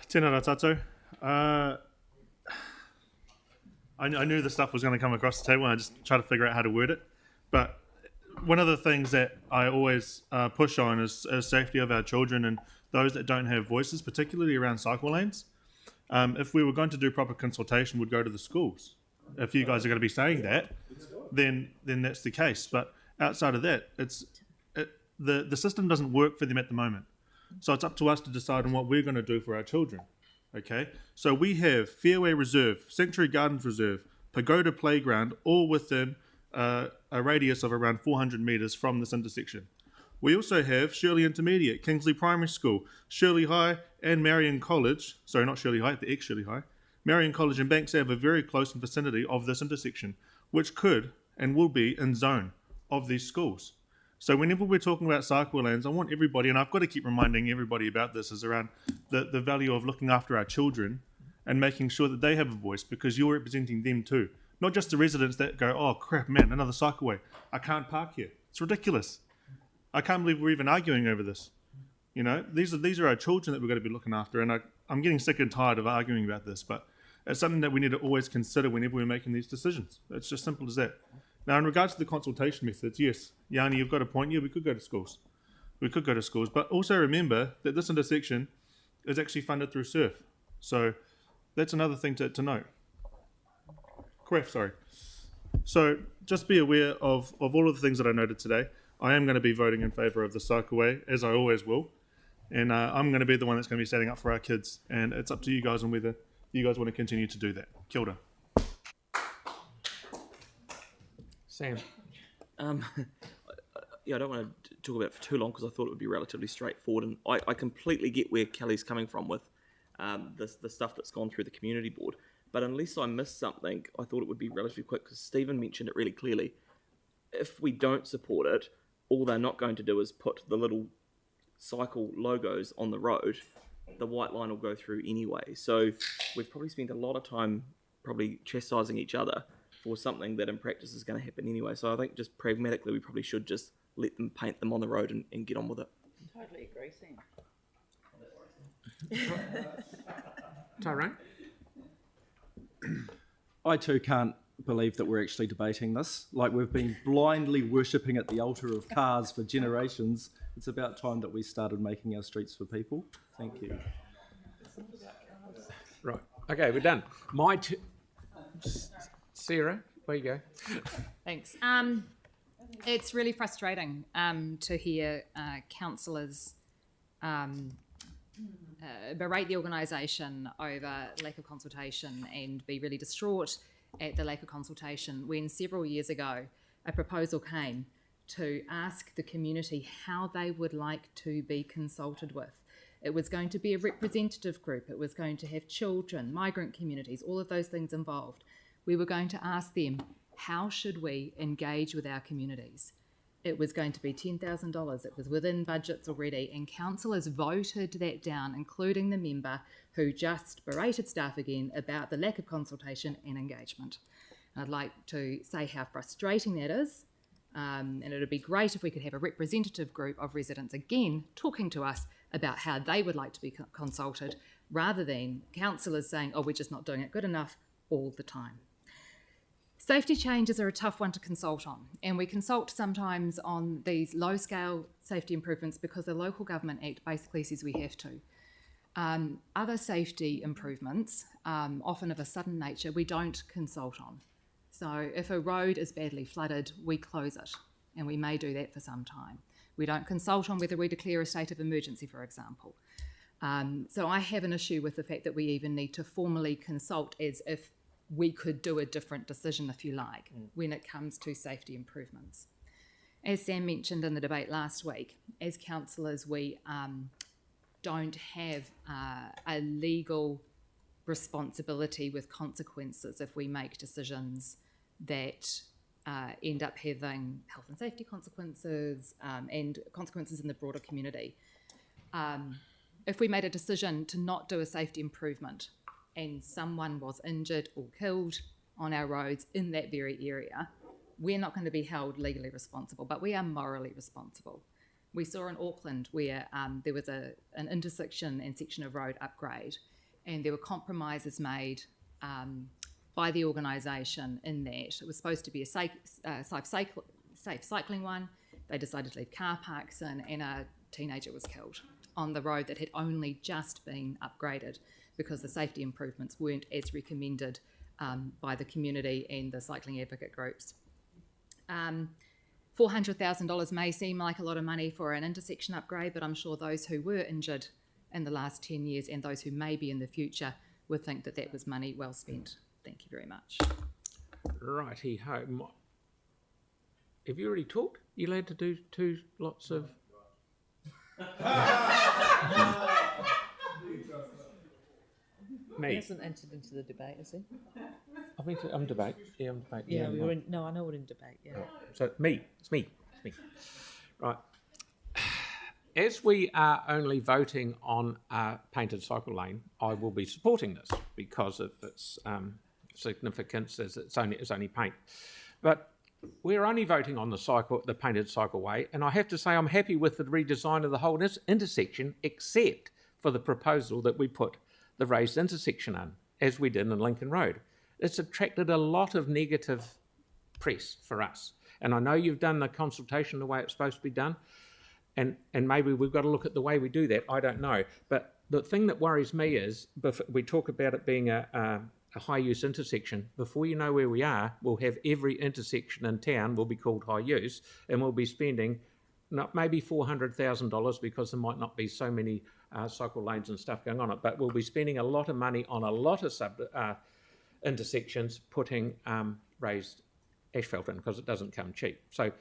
Tēnā rā tātou. I knew the stuff was going to come across the table, and I just tried to figure out how to word it. But one of the things that I always push on is safety of our children and those that don't have voices, particularly around cycle lanes. If we were going to do proper consultation, we'd go to the schools. If you guys are going to be saying that, then that's the case. But outside of that, the system doesn't work for them at the moment. So it's up to us to decide on what we're going to do for our children. Okay, so we have Fairway Reserve, Sanctuary Gardens Reserve, Pagoda Playground, all within a radius of around 400 metres from this intersection. We also have Shirley Intermediate, Kingsley Primary School, Shirley High and Marion College, sorry, not Shirley High, the ex-Shirley High. Marion College and Banks Ave are very close in vicinity of this intersection, which could and will be in zone of these schools. So whenever we're talking about cycle lanes, I want everybody, and I've got to keep reminding everybody about this, is around the value of looking after our children and making sure that they have a voice, because you're representing them too. Not just the residents that go, oh crap, man, another cycleway. I can't park here. It's ridiculous. I can't believe we're even arguing over this. You know, these are our children that we're going to be looking after, and I'm getting sick and tired of arguing about this, but it's something that we need to always consider whenever we're making these decisions. It's just simple as that. Now, in regards to the consultation methods, yes, Yanni, you've got a point. Yeah, we could go to schools. We could go to schools, but also remember that this intersection is actually funded through SURF. So that's another thing to note. Correct, sorry. So just be aware of all of the things that I noted today. I am going to be voting in favour of the cycleway, as I always will. And I'm going to be the one that's going to be standing up for our kids. And it's up to you guys on whether you guys want to continue to do that. Kia ora. Sam. Yeah, I don't want to talk about it for too long because I thought it would be relatively straightforward. And I completely get where Kelly's coming from with the stuff that's gone through the community board. But unless I missed something, I thought it would be relatively quick because Stephen mentioned it really clearly. If we don't support it, all they're not going to do is put the little cycle logos on the road. The white line will go through anyway. So we've probably spent a lot of time probably chastising each other for something that in practice is going to happen anyway. So I think just pragmatically, we probably should just let them paint them on the road and get on with it. Totally agree, Sam. Tyrone? I too can't believe that we're actually debating this. Like, we've been blindly worshipping at the altar of cars for generations. It's about time that we started making our streets for people. Thank you. Right. Okay, we're done. Sarah, where you go? Thanks. It's really frustrating to hear councillors berate the organisation over lack of consultation and be really distraught at the lack of consultation when several years ago a proposal came to ask the community how they would like to be consulted with. It was going to be a representative group, it was going to have children, migrant communities, all of those things involved. We were going to ask them, how should we engage with our communities? It was going to be $10,000. It was within budgets already, and councillors voted that down, including the member who just berated staff again about the lack of consultation and engagement. And I'd like to say how frustrating that is, and it would be great if we could have a representative group of residents again talking to us about how they would like to be consulted, rather than councillors saying, oh, we're just not doing it good enough all the time. Safety changes are a tough one to consult on, and we consult sometimes on these low-scale safety improvements because the Local Government Act basically says we have to. Other safety improvements, often of a sudden nature, we don't consult on. So if a road is badly flooded, we close it, and we may do that for some time. We don't consult on whether we declare a state of emergency, for example. So I have an issue with the fact that we even need to formally consult as if we could do a different decision, if you like, when it comes to safety improvements. As Sam mentioned in the debate last week, as councillors, we don't have a legal responsibility with consequences if we make decisions that end up having health and safety consequences and consequences in the broader community. If we made a decision to not do a safety improvement and someone was injured or killed on our roads in that very area, we're not going to be held legally responsible, but we are morally responsible. We saw in Auckland where there was an intersection and section of road upgrade, and there were compromises made by the organisation in that it was supposed to be a safe cycling one. They decided to leave car parks in, and a teenager was killed on the road that had only just been upgraded because the safety improvements weren't as recommended by the community and the cycling advocate groups. $400,000 may seem like a lot of money for an intersection upgrade, but I'm sure those who were injured in the last 10 years and those who may be in the future would think that that was money well spent. Thank you very much. Righty-ho. Have you already talked? You allowed to do two lots of... He hasn't entered into the debate, has he? I'm debate. Yeah, I'm debate. Yeah, we were in, no, I know we're in debate, yeah. Right. So it's me. Right. As we are only voting on a painted cycle lane, I will be supporting this because of its significance as it's only paint. But we're only voting on the painted cycleway, and I have to say I'm happy with the redesign of the whole intersection, except for the proposal that we put the raised intersection in, as we did in Lincoln Road. It's attracted a lot of negative press for us. And I know you've done the consultation the way it's supposed to be done, and maybe we've got to look at the way we do that, I don't know. But the thing that worries me is, we talk about it being a high-use intersection. Before you know where we are, we'll have every intersection in town will be called high-use, and we'll be spending maybe $400,000 because there might not be so many cycle lanes and stuff going on it, but we'll be spending a lot of money on a lot of intersections putting raised asphalt in because it doesn't come cheap. So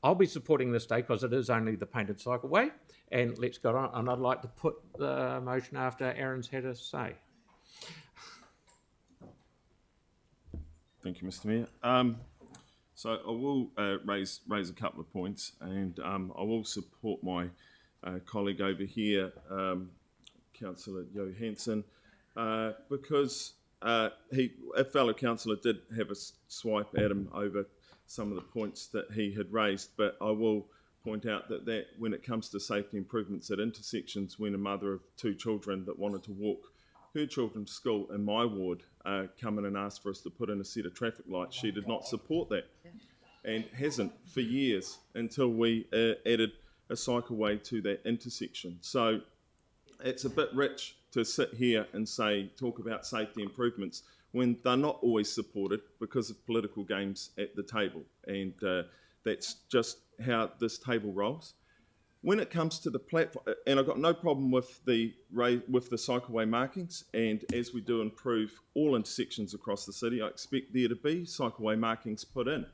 I'll be supporting this day because it is only the painted cycleway, and let's go on. And I'd like to put the motion after Aaron's had a say. Thank you, Mr. Mayor. So I will raise a couple of points, and I will support my colleague over here, Councillor Johansson, because a fellow councillor did have a swipe at him over some of the points that he had raised, but I will point out that when it comes to safety improvements at intersections, when a mother of two children that wanted to walk her children to school in my ward come in and asked for us to put in a set of traffic lights, she did not support that, and hasn't for years until we added a cycleway to that intersection. So it's a bit rich to sit here and talk about safety improvements when they're not always supported because of political games at the table, and that's just how this table rolls. When it comes to the platform, and I've got no problem with the cycleway markings, and as we do improve all intersections across the city, I expect there to be cycleway markings put in.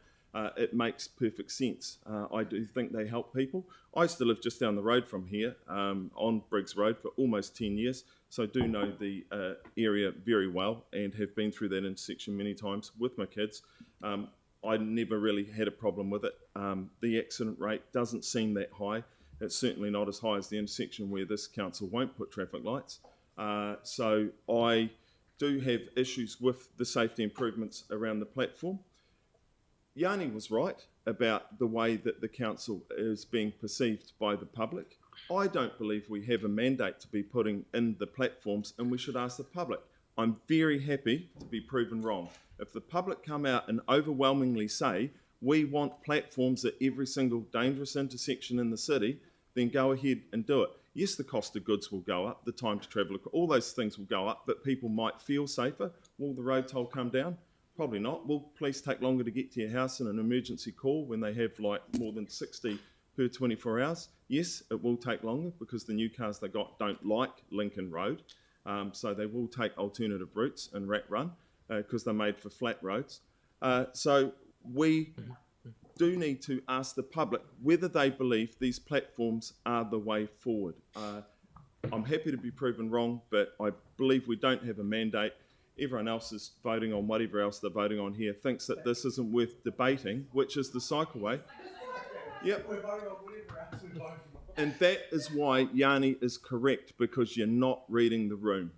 It makes perfect sense. I do think they help people. I used to live just down the road from here on Briggs Road for almost 10 years, so I do know the area very well and have been through that intersection many times with my kids. I never really had a problem with it. The accident rate doesn't seem that high. It's certainly not as high as the intersection where this council won't put traffic lights. So I do have issues with the safety improvements around the platform. Yanni was right about the way that the council is being perceived by the public. I don't believe we have a mandate to be putting in the platforms, and we should ask the public. I'm very happy to be proven wrong. If the public come out and overwhelmingly say, we want platforms at every single dangerous intersection in the city, then go ahead and do it. Yes, the cost of goods will go up, the time to travel, all those things will go up, but people might feel safer. Will the road toll come down? Probably not. Will police take longer to get to your house in an emergency call when they have like more than 60 per 24 hours? Yes, it will take longer because the new cars they got don't like Lincoln Road. So they will take alternative routes and rat run because they're made for flat roads. So we do need to ask the public whether they believe these platforms are the way forward. I'm happy to be proven wrong, but I believe we don't have a mandate. Everyone else is voting on whatever else they're voting on here, thinks that this isn't worth debating, which is the cycleway. Yep. We're voting on whatever else we're voting on. And that is why Yanni is correct, because you're not reading the room,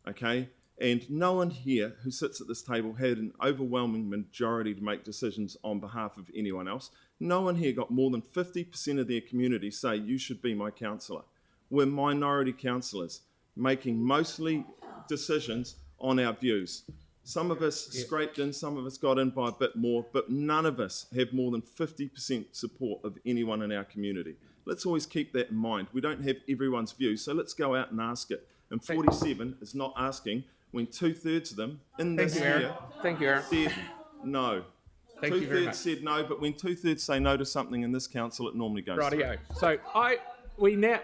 okay? And no one here who sits at this table had an overwhelming majority to make decisions on behalf of anyone else. No one here got more than 50% of their community say, you should be my councillor. We're minority councillors making mostly decisions on our views. Some of us scraped in, some of us got in by a bit more, but none of us have more than 50% support of anyone in our community. Let's always keep that in mind. We don't have everyone's view, so let's go out and ask it. And 47 is not asking when 2/3 of them in this year said no. Thank you very much. 2/3 said no, but when 2/3 say no to something in this council, it normally goes through. Rightio. So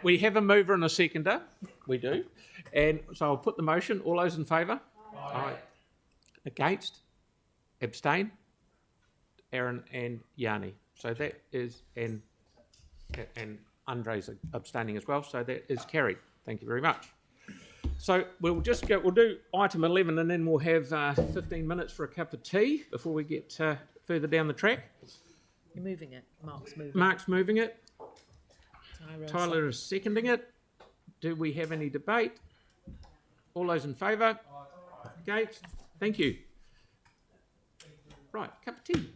we have a mover and a seconder. We do. And so I'll put the motion. All those in favour? Aye. Against? Abstain? Aaron and Yanni. So that is, and Andre's abstaining as well. So that is carried. Thank you very much. So we'll do item 11 and then we'll have 15 minutes for a cup of tea before we get further down the track. You're moving it. Mark's moving. Mark's moving it. Tyler is seconding it. Do we have any debate? All those in favour? Against? Thank you. Right, cup of tea.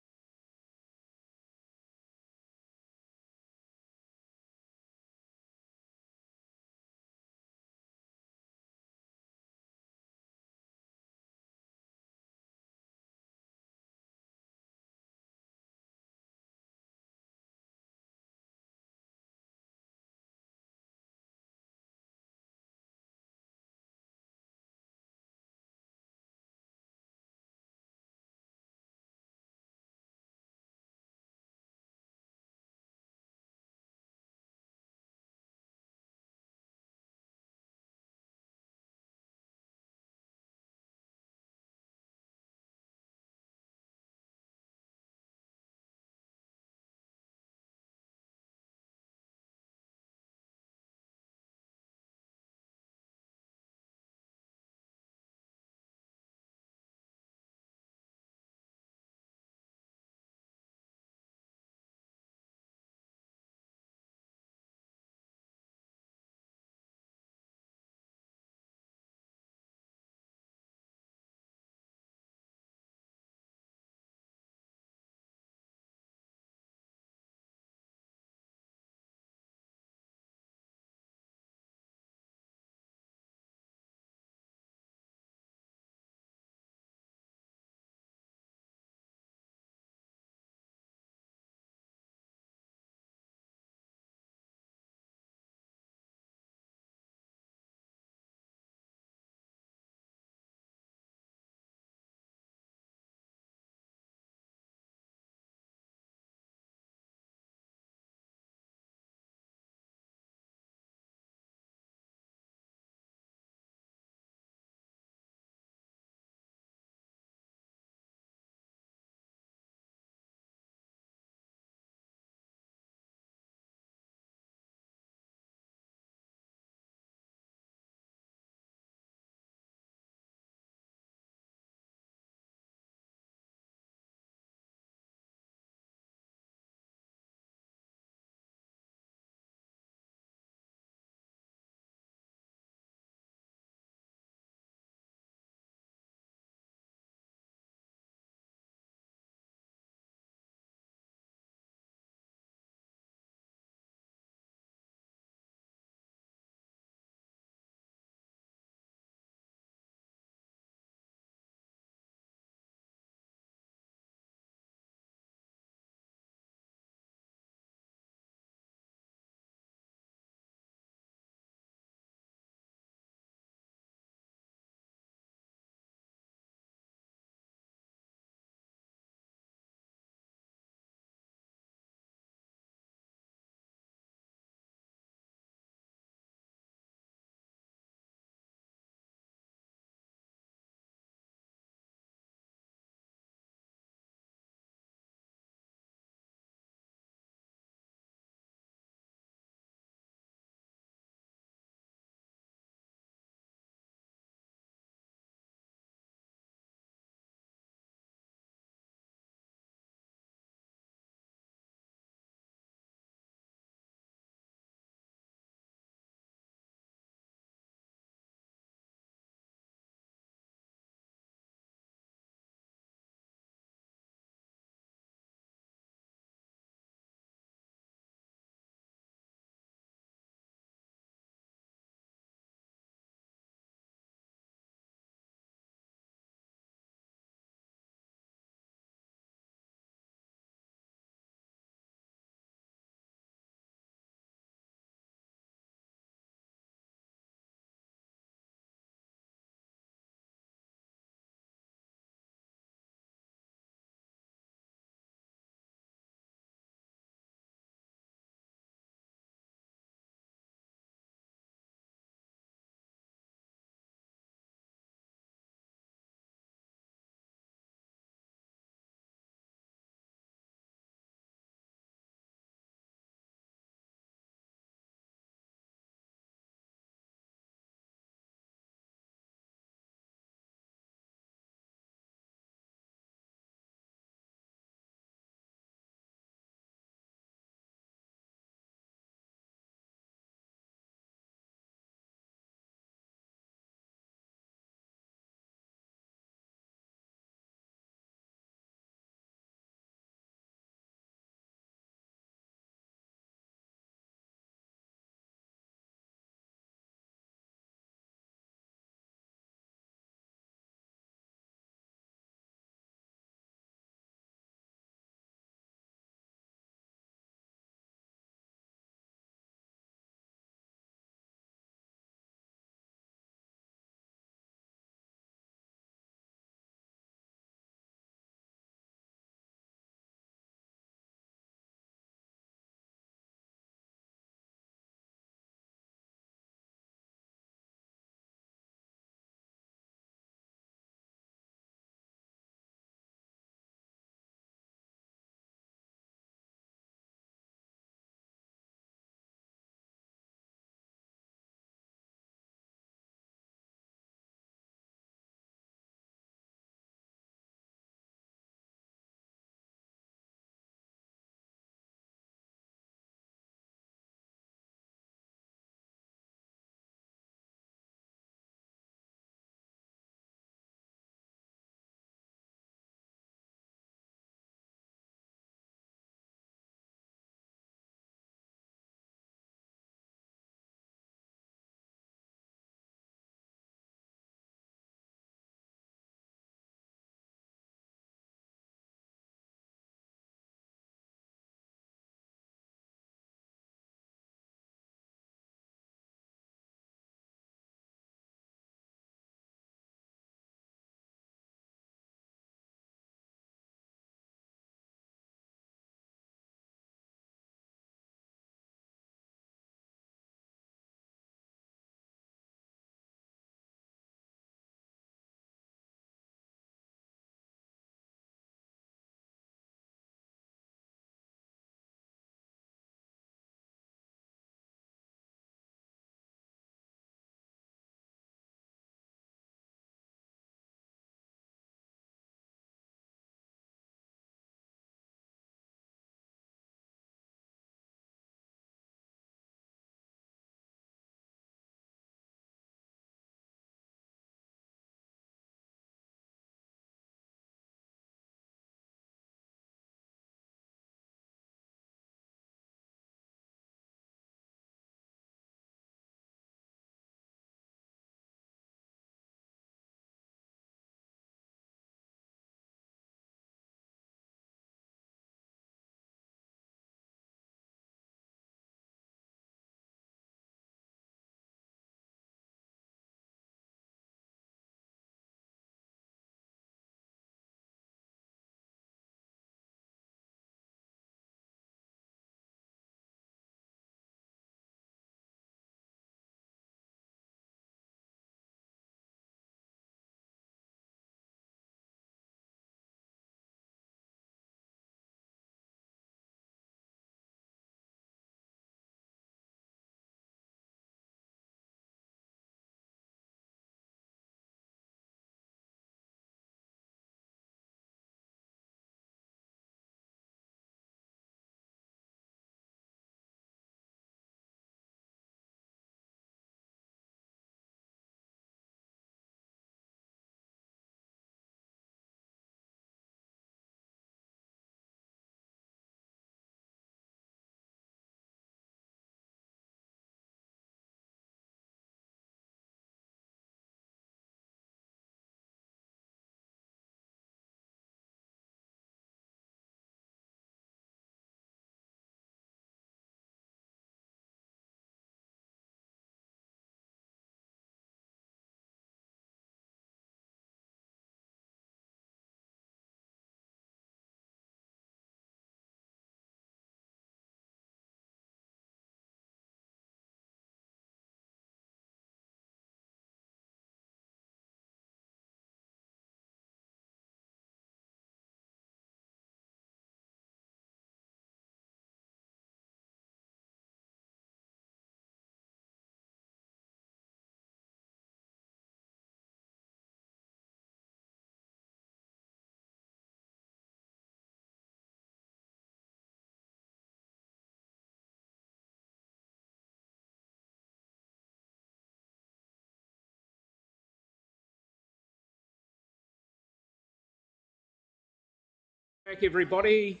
Back, everybody.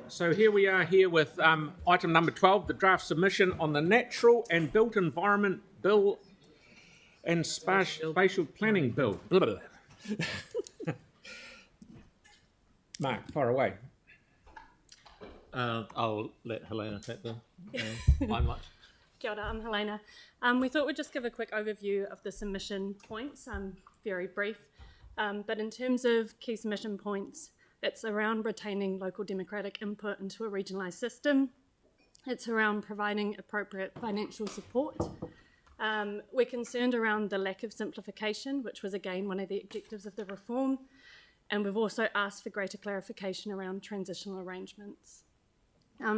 So here we are here with item number 12, the draft submission on the Natural and Built Environment Bill and Spatial Planning Bill. Blah, blah, blah. Mark, far away. I'll let Helena take the limelight. Kia ora, I'm Helena. We thought we'd just give a quick overview of the submission points, very brief. But in terms of key submission points, it's around retaining local democratic input into a regionalised system. It's around providing appropriate financial support. We're concerned around the lack of simplification, which was again one of the objectives of the reform. And we've also asked for greater clarification around transitional arrangements.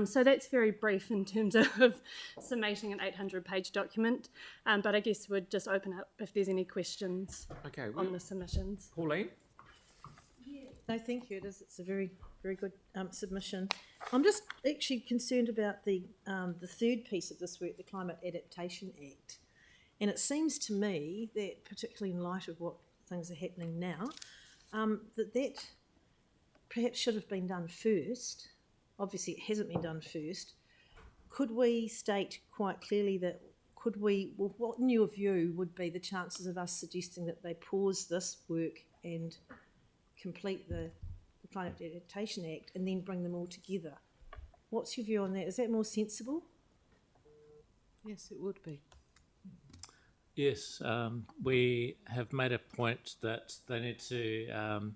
So that's very brief in terms of summating an 800-page document, but I guess we'd just open up if there's any questions on the submissions. Pauline? No, thank you. It's a very, very good submission. I'm just actually concerned about the third piece of this work, the Climate Adaptation Act. And it seems to me that, particularly in light of what things are happening now, that perhaps should have been done first. Obviously, it hasn't been done first. Could we state quite clearly that, what in your view would be the chances of us suggesting that they pause this work and complete the Climate Adaptation Act and then bring them all together? What's your view on that? Is that more sensible? Yes, it would be. Yes, we have made a point that they need to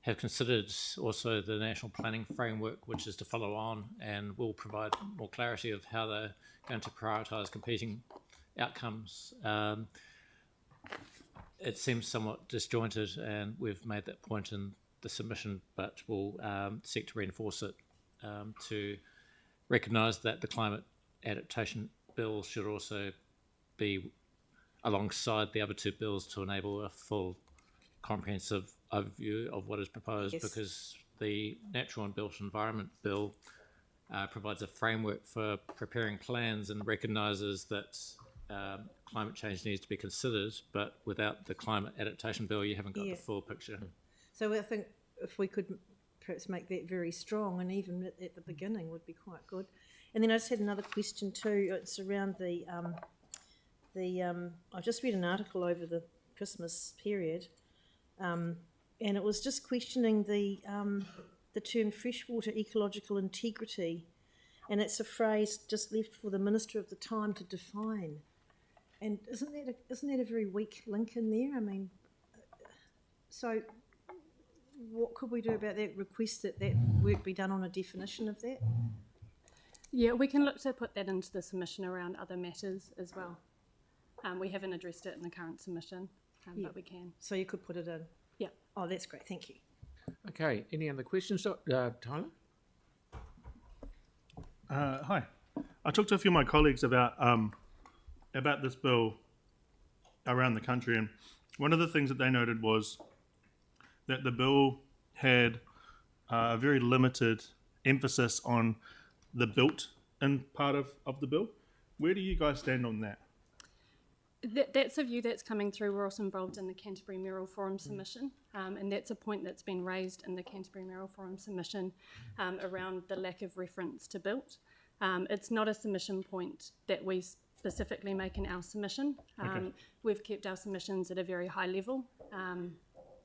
have considered also the national planning framework, which is to follow on, and will provide more clarity of how they're going to prioritise competing outcomes. It seems somewhat disjointed, and we've made that point in the submission, but we'll seek to reinforce it to recognise that the Climate Adaptation Bill should also be alongside the other two bills to enable a full comprehensive overview of what is proposed, Yes. because the Natural and Built Environment Bill provides a framework for preparing plans and recognises that climate change needs to be considered, but without the Climate Adaptation Bill, you haven't got the full picture. So I think if we could perhaps make that very strong, and even at the beginning would be quite good. And then I just had another question too. It's around I just read an article over the Christmas period, and it was just questioning the term freshwater ecological integrity, and it's a phrase just left for the minister of the time to define. And isn't that a very weak link in there? I mean, so what could we do about that? Request that work be done on a definition of that? Yeah, we can look to put that into the submission around other matters as well. We haven't addressed it in the current submission, but we can. So you could put it in? Yeah. Oh, that's great. Thank you. Okay, any other questions, Tyler? Hi. I talked to a few of my colleagues about this bill around the country, and one of the things that they noted was that the bill had a very limited emphasis on the built-in part of the bill. Where do you guys stand on that? That's a view that's coming through. We're also involved in the Canterbury Mayoral Forum submission, and that's a point that's been raised in the Canterbury Mayoral Forum submission around the lack of reference to built. It's not a submission point that we specifically make in our submission. We've kept our submissions at a very high level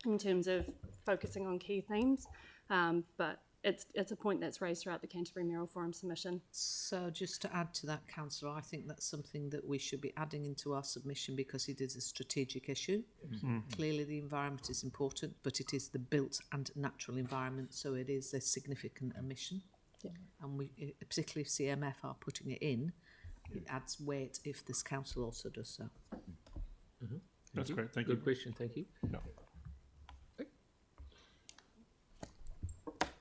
in terms of focusing on key themes, but it's a point that's raised throughout the Canterbury Mayoral Forum submission. So just to add to that, Councillor, I think that's something that we should be adding into our submission because it is a strategic issue. Clearly the environment is important, but it is the built and natural environment, so it is a significant omission. Yeah. And we, particularly if CMF are putting it in, it adds weight if this council also does so. That's great, thank you. Good question, thank you. No.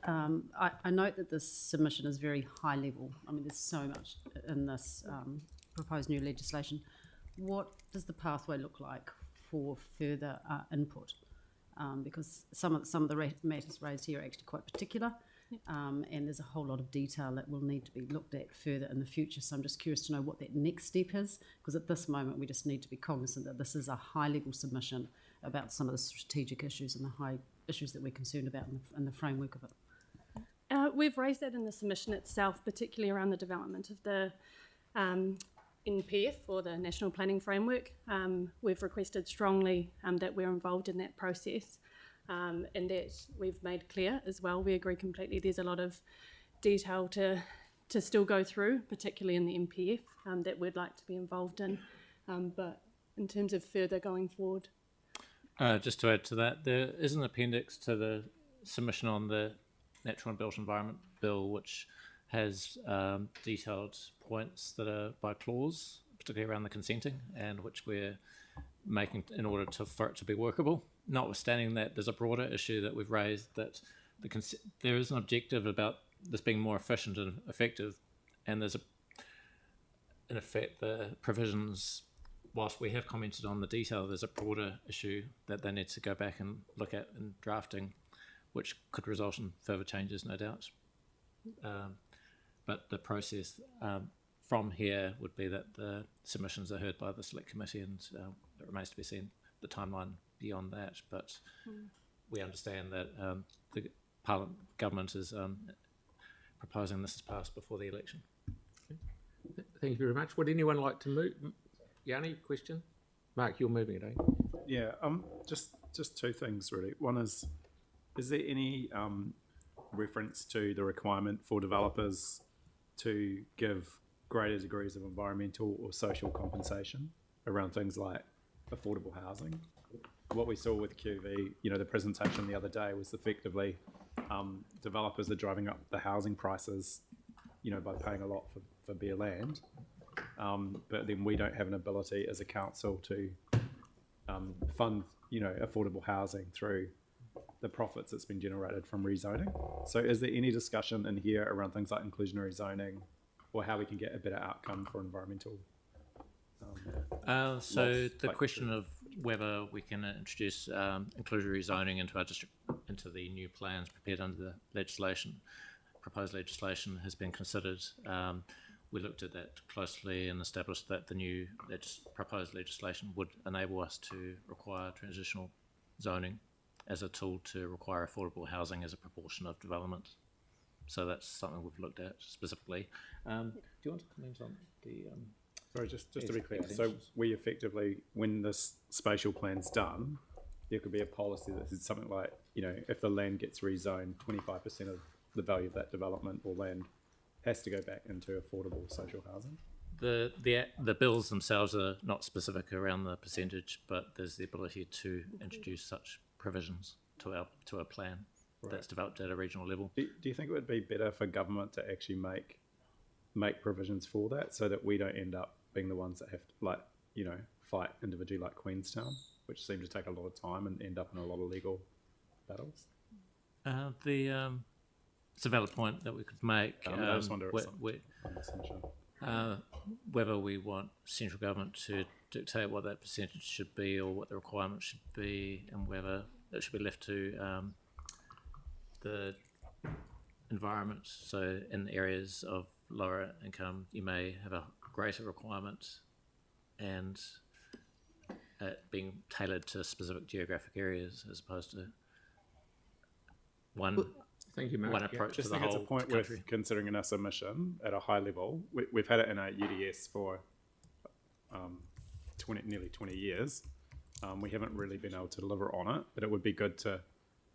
I note that this submission is very high level. I mean, there's so much in this proposed new legislation. What does the pathway look like for further input? Because some of the matters raised here are actually quite particular. and there's a whole lot of detail that will need to be looked at further in the future. So I'm just curious to know what that next step is, because at this moment we just need to be cognizant that this is a high-level submission about some of the strategic issues and the high issues that we're concerned about in the framework of it. We've raised that in the submission itself, particularly around the development of the NPF, or the National Planning Framework. We've requested strongly that we're involved in that process, and that we've made clear as well. We agree completely. There's a lot of detail to still go through, particularly in the NPF, that we'd like to be involved in. But in terms of further going forward. Just to add to that, there is an appendix to the submission on the Natural and Built Environment Bill, which has detailed points that are by clause, particularly around the consenting, and which we're making in order for it to be workable. Notwithstanding that, there's a broader issue that we've raised, that there is an objective about this being more efficient and effective, and there's in effect the provisions, whilst we have commented on the detail, there's a broader issue that they need to go back and look at in drafting, which could result in further changes, no doubt. But the process from here would be that the submissions are heard by the Select Committee, and it remains to be seen the timeline beyond that. But we understand that the government is proposing this is passed before the election. Thank you very much. Would anyone like to move? Yanni, question? Mark, you're moving it, eh? Yeah, just two things really. One is there any reference to the requirement for developers to give greater degrees of environmental or social compensation around things like affordable housing? What we saw with QV, the presentation the other day was effectively developers are driving up the housing prices, by paying a lot for bare land. But then we don't have an ability as a council to fund, affordable housing through the profits that's been generated from rezoning. So is there any discussion in here around things like inclusionary zoning, or how we can get a better outcome for environmental? So the question of whether we can introduce inclusionary zoning into our district, into the new plans prepared under the legislation, proposed legislation, has been considered. We looked at that closely and established that the new proposed legislation would enable us to require transitional zoning as a tool to require affordable housing as a proportion of development. So that's something we've looked at specifically. Do you want to comment on the... Sorry, just to be clear. So we effectively, when this spatial plan's done, there could be a policy that says something like, if the land gets rezoned, 25% of the value of that development or land has to go back into affordable social housing. The bills themselves are not specific around the percentage, but there's the ability to introduce such provisions to a plan that's developed at a regional level. Do you think it would be better for government to actually make provisions for that, so that we don't end up being the ones that have to fight individually like Queenstown, which seem to take a lot of time and end up in a lot of legal battles? It's a valid point that we could make. I just wonder whether we want central government to dictate what that percentage should be or what the requirement should be, and whether it should be left to the environment. So in areas of lower income, you may have a greater requirement, and being tailored to specific geographic areas as opposed to one. Thank you, Mark. One approach to the whole it's a point country. worth considering in our submission at a high level. We've had it in our UDS for nearly 20 years. We haven't really been able to deliver on it, but it would be good to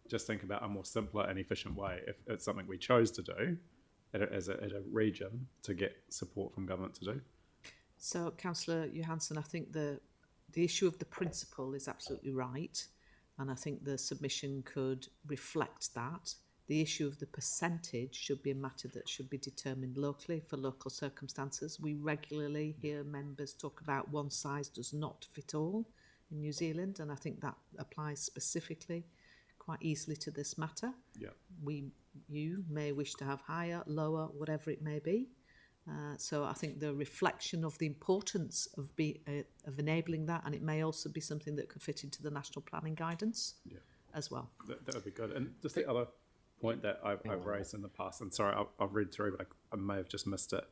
just think about a more simpler and efficient way, if it's something we chose to do at a region, to get support from government to do. So, Councillor Johansson, I think the issue of the principle is absolutely right, and I think the submission could reflect that. The issue of the percentage should be a matter that should be determined locally for local circumstances. We regularly hear members talk about one size does not fit all in New Zealand, and I think that applies specifically quite easily to this matter. Yeah. You may wish to have higher, lower, whatever it may be. So I think the reflection of the importance of enabling that, and it may also be something that could fit into the national planning guidance as well. That would be good. And just the other point that I've raised in the past, and sorry, I've read through, but I may have just missed it.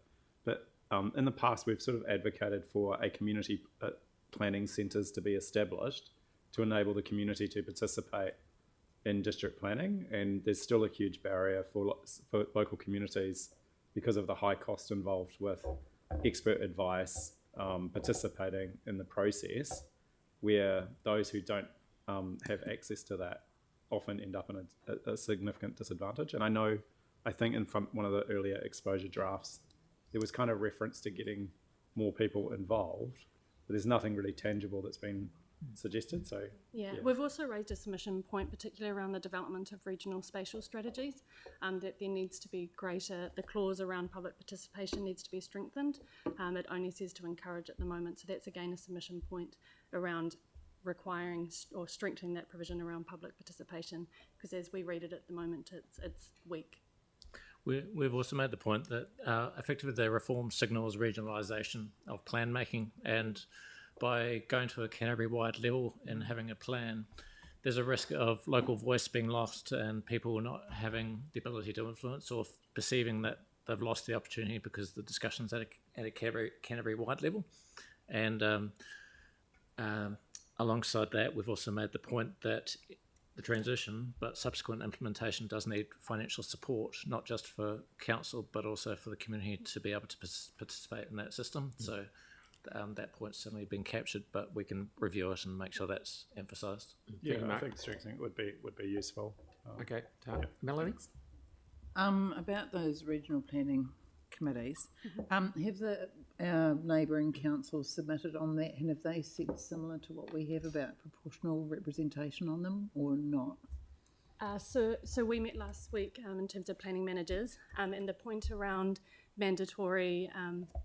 But in the past, we've sort of advocated for a community planning centres to be established to enable the community to participate in district planning, and there's still a huge barrier for local communities because of the high cost involved with expert advice participating in the process, where those who don't have access to that often end up in a significant disadvantage. And I think in one of the earlier exposure drafts, there was kind of reference to getting more people involved, but there's nothing really tangible that's been suggested. So yeah, we've also raised a submission point, particularly around the development of regional spatial strategies, that there needs to be greater, the clause around public participation needs to be strengthened. It only says to encourage at the moment, so that's again a submission point around requiring or strengthening that provision around public participation, because as we read it at the moment, it's weak. We've also made the point that effectively the reform signals regionalisation of plan making, and by going to a Canterbury-wide level and having a plan, there's a risk of local voice being lost and people not having the ability to influence, or perceiving that they've lost the opportunity because the discussion's at a Canterbury-wide level. And alongside that, we've also made the point that the transition, but subsequent implementation, does need financial support, not just for council, but also for the community to be able to participate in that system. So that point's certainly been captured, but we can review it and make sure that's emphasised. Yeah, I think strengthening would be useful. Okay, Melanie? About those regional planning committees, have the neighbouring councils submitted on that, and have they said similar to what we have about proportional representation on them, or not? So we met last week in terms of planning managers, and the point around mandatory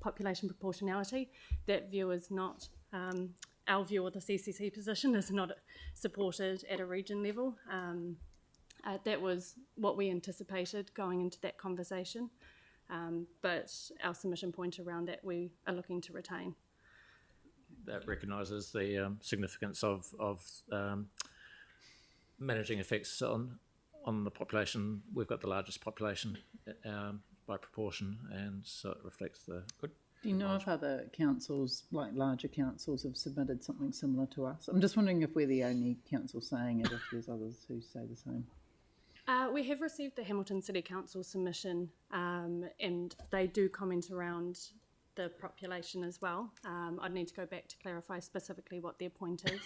population proportionality, that view is not, our view of the CCC position is not supported at a region level. That was what we anticipated going into that conversation, but our submission point around that we are looking to retain. That recognises the significance of managing effects on the population. We've got the largest population by proportion, and so it reflects the good. Do you know if other councils, like larger councils, have submitted something similar to us? I'm just wondering if we're the only council saying it, if there's others who say the same. We have received the Hamilton City Council submission, and they do comment around the population as well. I'd need to go back to clarify specifically what their point is.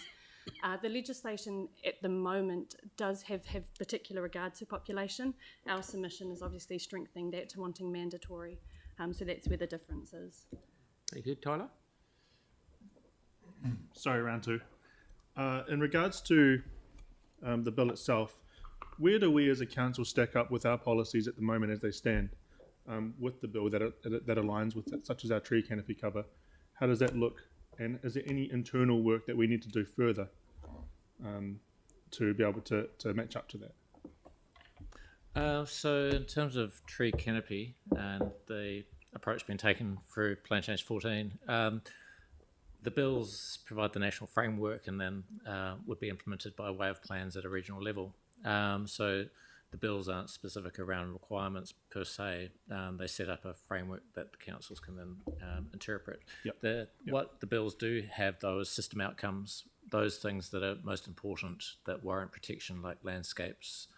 The legislation at the moment does have particular regard to population. Our submission is obviously strengthening that to wanting mandatory, so that's where the difference is. Thank you. Tyler? Sorry, round two. In regards to the bill itself, where do we as a council stack up with our policies at the moment as they stand with the bill that aligns with it, such as our tree canopy cover? How does that look? And is there any internal work that we need to do further to be able to match up to that? So in terms of tree canopy and the approach being taken through Plan Change 14, the bills provide the national framework and then would be implemented by way of plans at a regional level. So the bills aren't specific around requirements per se. They set up a framework that the councils can then interpret. What the bills do have, though, is system outcomes, those things that are most important that warrant protection, like landscapes,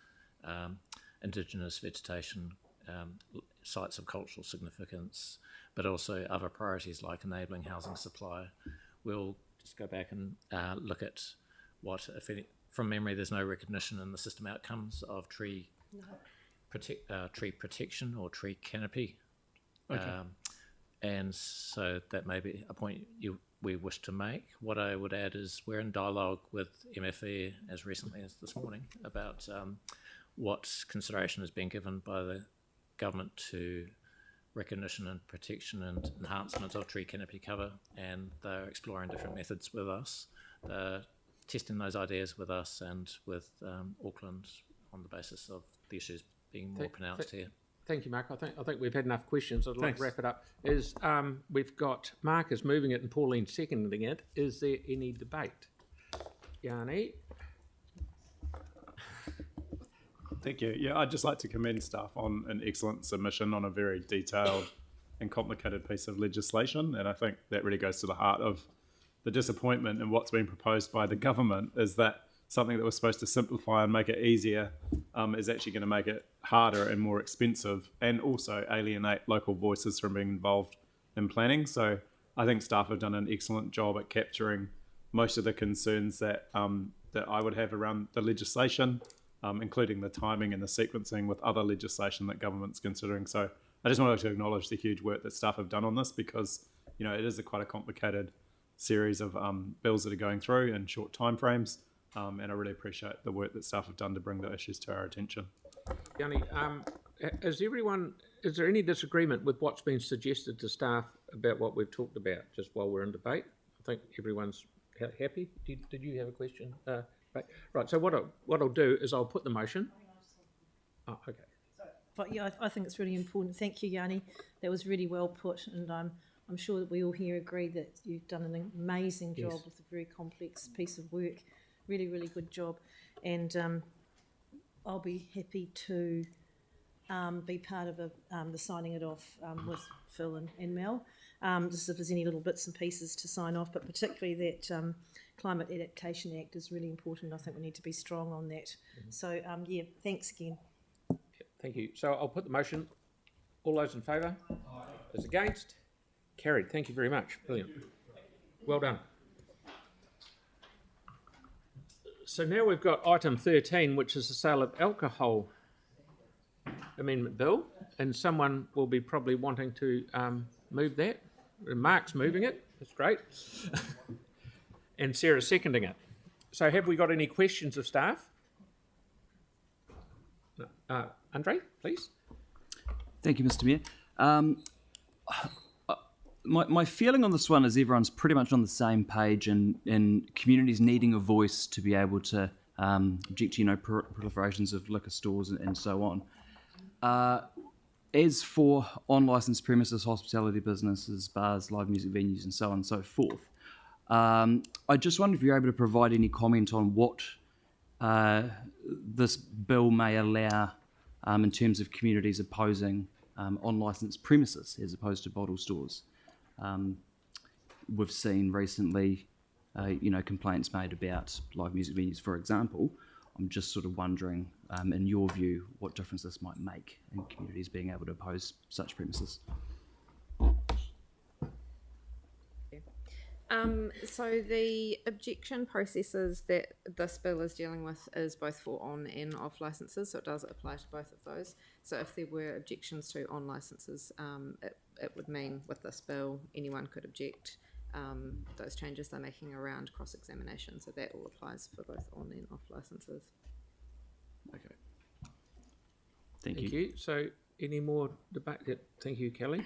indigenous vegetation, sites of cultural significance, but also other priorities like enabling housing supply. We'll just go back and look at what, if any, from memory, there's no recognition in the system outcomes of tree protection or tree canopy. Okay. And so that may be a point we wish to make. What I would add is we're in dialogue with MFE as recently as this morning about what consideration is being given by the government to recognition and protection and enhancement of tree canopy cover, and they're exploring different methods with us. They're testing those ideas with us and with Auckland on the basis of the issues being more pronounced here. Thank you, Mark. I think we've had enough questions. I'd like to wrap it up. We've got Marcus moving it and Pauline seconding it. Is there any debate? Yanni? Thank you. Yeah, I'd just like to commend staff on an excellent submission on a very detailed and complicated piece of legislation. And I think that really goes to the heart of the disappointment in what's been proposed by the government, is that something that was supposed to simplify and make it easier is actually going to make it harder and more expensive, and also alienate local voices from being involved in planning. So I think staff have done an excellent job at capturing most of the concerns that that I would have around the legislation, including the timing and the sequencing with other legislation that government's considering. So I just wanted to acknowledge the huge work that staff have done on this, because it is quite a complicated series of bills that are going through in short timeframes, and I really appreciate the work that staff have done to bring the issues to our attention. Yanni, is there any disagreement with what's been suggested to staff about what we've talked about just while we're in debate? I think everyone's happy. Did you have a question? Right, so what I'll do is I'll put the motion. Oh, okay. But yeah, I think it's really important. Thank you, Yanni. That was really well put, and I'm sure that we all here agree that you've done an amazing job with a very complex piece of work. Really, really good job. And I'll be happy to be part of the signing it off with Phil and Mel. Just if there's any little bits and pieces to sign off, but particularly that Climate Adaptation Act is really important. I think we need to be strong on that. Mm-hmm. So, yeah, thanks again. Thank you. So I'll put the motion. All those in favour? Aye. Those against? Carried. Thank you very much. Brilliant. Well done. So now we've got item 13, which is the sale of alcohol amendment bill, and someone will be probably wanting to move that. Mark's moving it. That's great. And Sarah's seconding it. So have we got any questions of staff? Andre, please. Thank you, Mr. Mayor. My feeling on this one is everyone's pretty much on the same page, and communities needing a voice to be able to object to proliferations of liquor stores and so on. As for unlicensed premises, hospitality businesses, bars, live music venues, and so on and so forth, I just wonder if you're able to provide any comment on what this bill may allow in terms of communities opposing unlicensed premises as opposed to bottle stores. We've seen recently, complaints made about live music venues, for example. I'm just sort of wondering, in your view, what difference this might make in communities being able to oppose such premises. So the objection processes that this bill is dealing with is both for on and off licences, so it does apply to both of those. So if there were objections to on licences, it would mean with this bill anyone could object those changes they're making around cross-examination, so that all applies for both on and off licences. Okay. Thank you. So any more debate? Thank you, Kelly.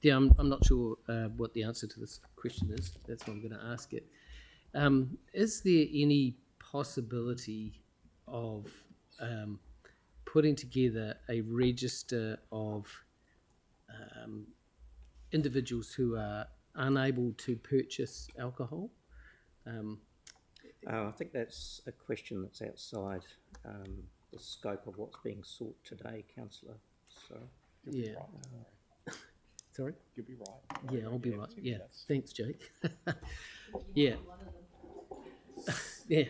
Yeah, I'm not sure what the answer to this question is. That's why I'm going to ask it. Is there any possibility of putting together a register of individuals who are unable to purchase alcohol? I think that's a question that's outside the scope of what's being sought today, Councillor. So yeah. Sorry? You'll be right. Yeah, I'll be right. Yeah, thanks, Jake. Yeah. Yeah,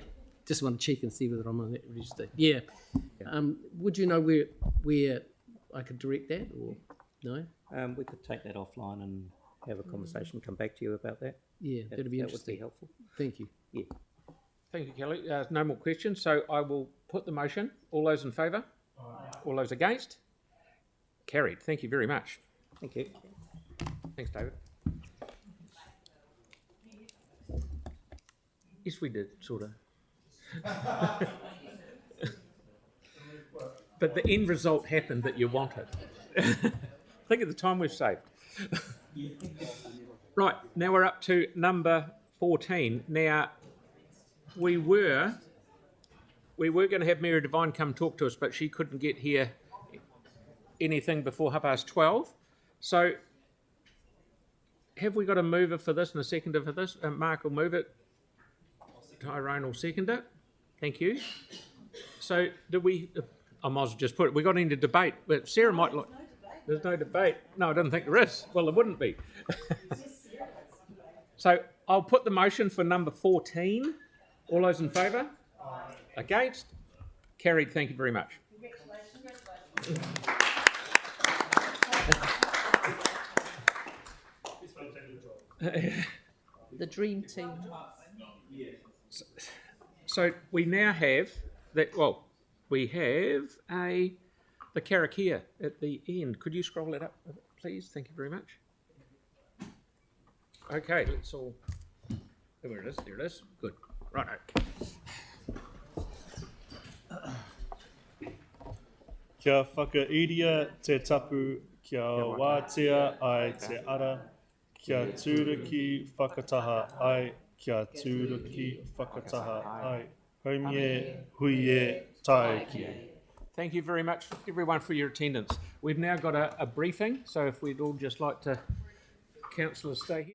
just want to check and see whether I'm on that register. Yeah. Would you know where I could direct that, or no? We could take that offline and have a conversation, come back to you about that. Yeah, that'd be interesting. That would be helpful. Thank you. Yeah. Thank you, Kelly. No more questions, so I will put the motion. All those in favour? Aye. All those against? Carried. Thank you very much. Thank you. Thanks, David. Yes, we did, sort of. But the end result happened that you wanted. Think of the time we've saved. Right, now we're up to number 14. Now, we were going to have Mary Devine come talk to us, but she couldn't get here anything before 12:30. So, have we got a mover for this and a seconder for this? Mark will move it. Tyrone will second it. Thank you. So do we? I might as well just put it. We got into debate, but Sarah might like. There's no debate. No, I don't think there is. Well, there wouldn't be. So I'll put the motion for number 14. All those in favour? Against? Carried. Thank you very much. The dream team. So we now have that. Well, we have the karakia at the end. Could you scroll that up, please? Thank you very much. Okay, let's all. There it is. There it is. Good. Right. Kia whakairia te tapu, kia wātea ai te ara, kia tūriki whakataha ai, kia tūriki whakataha ai. Haumie, huie, taiki. Thank you very much, everyone, for your attendance. We've now got a briefing, so if we'd all just like to, councillors, stay here.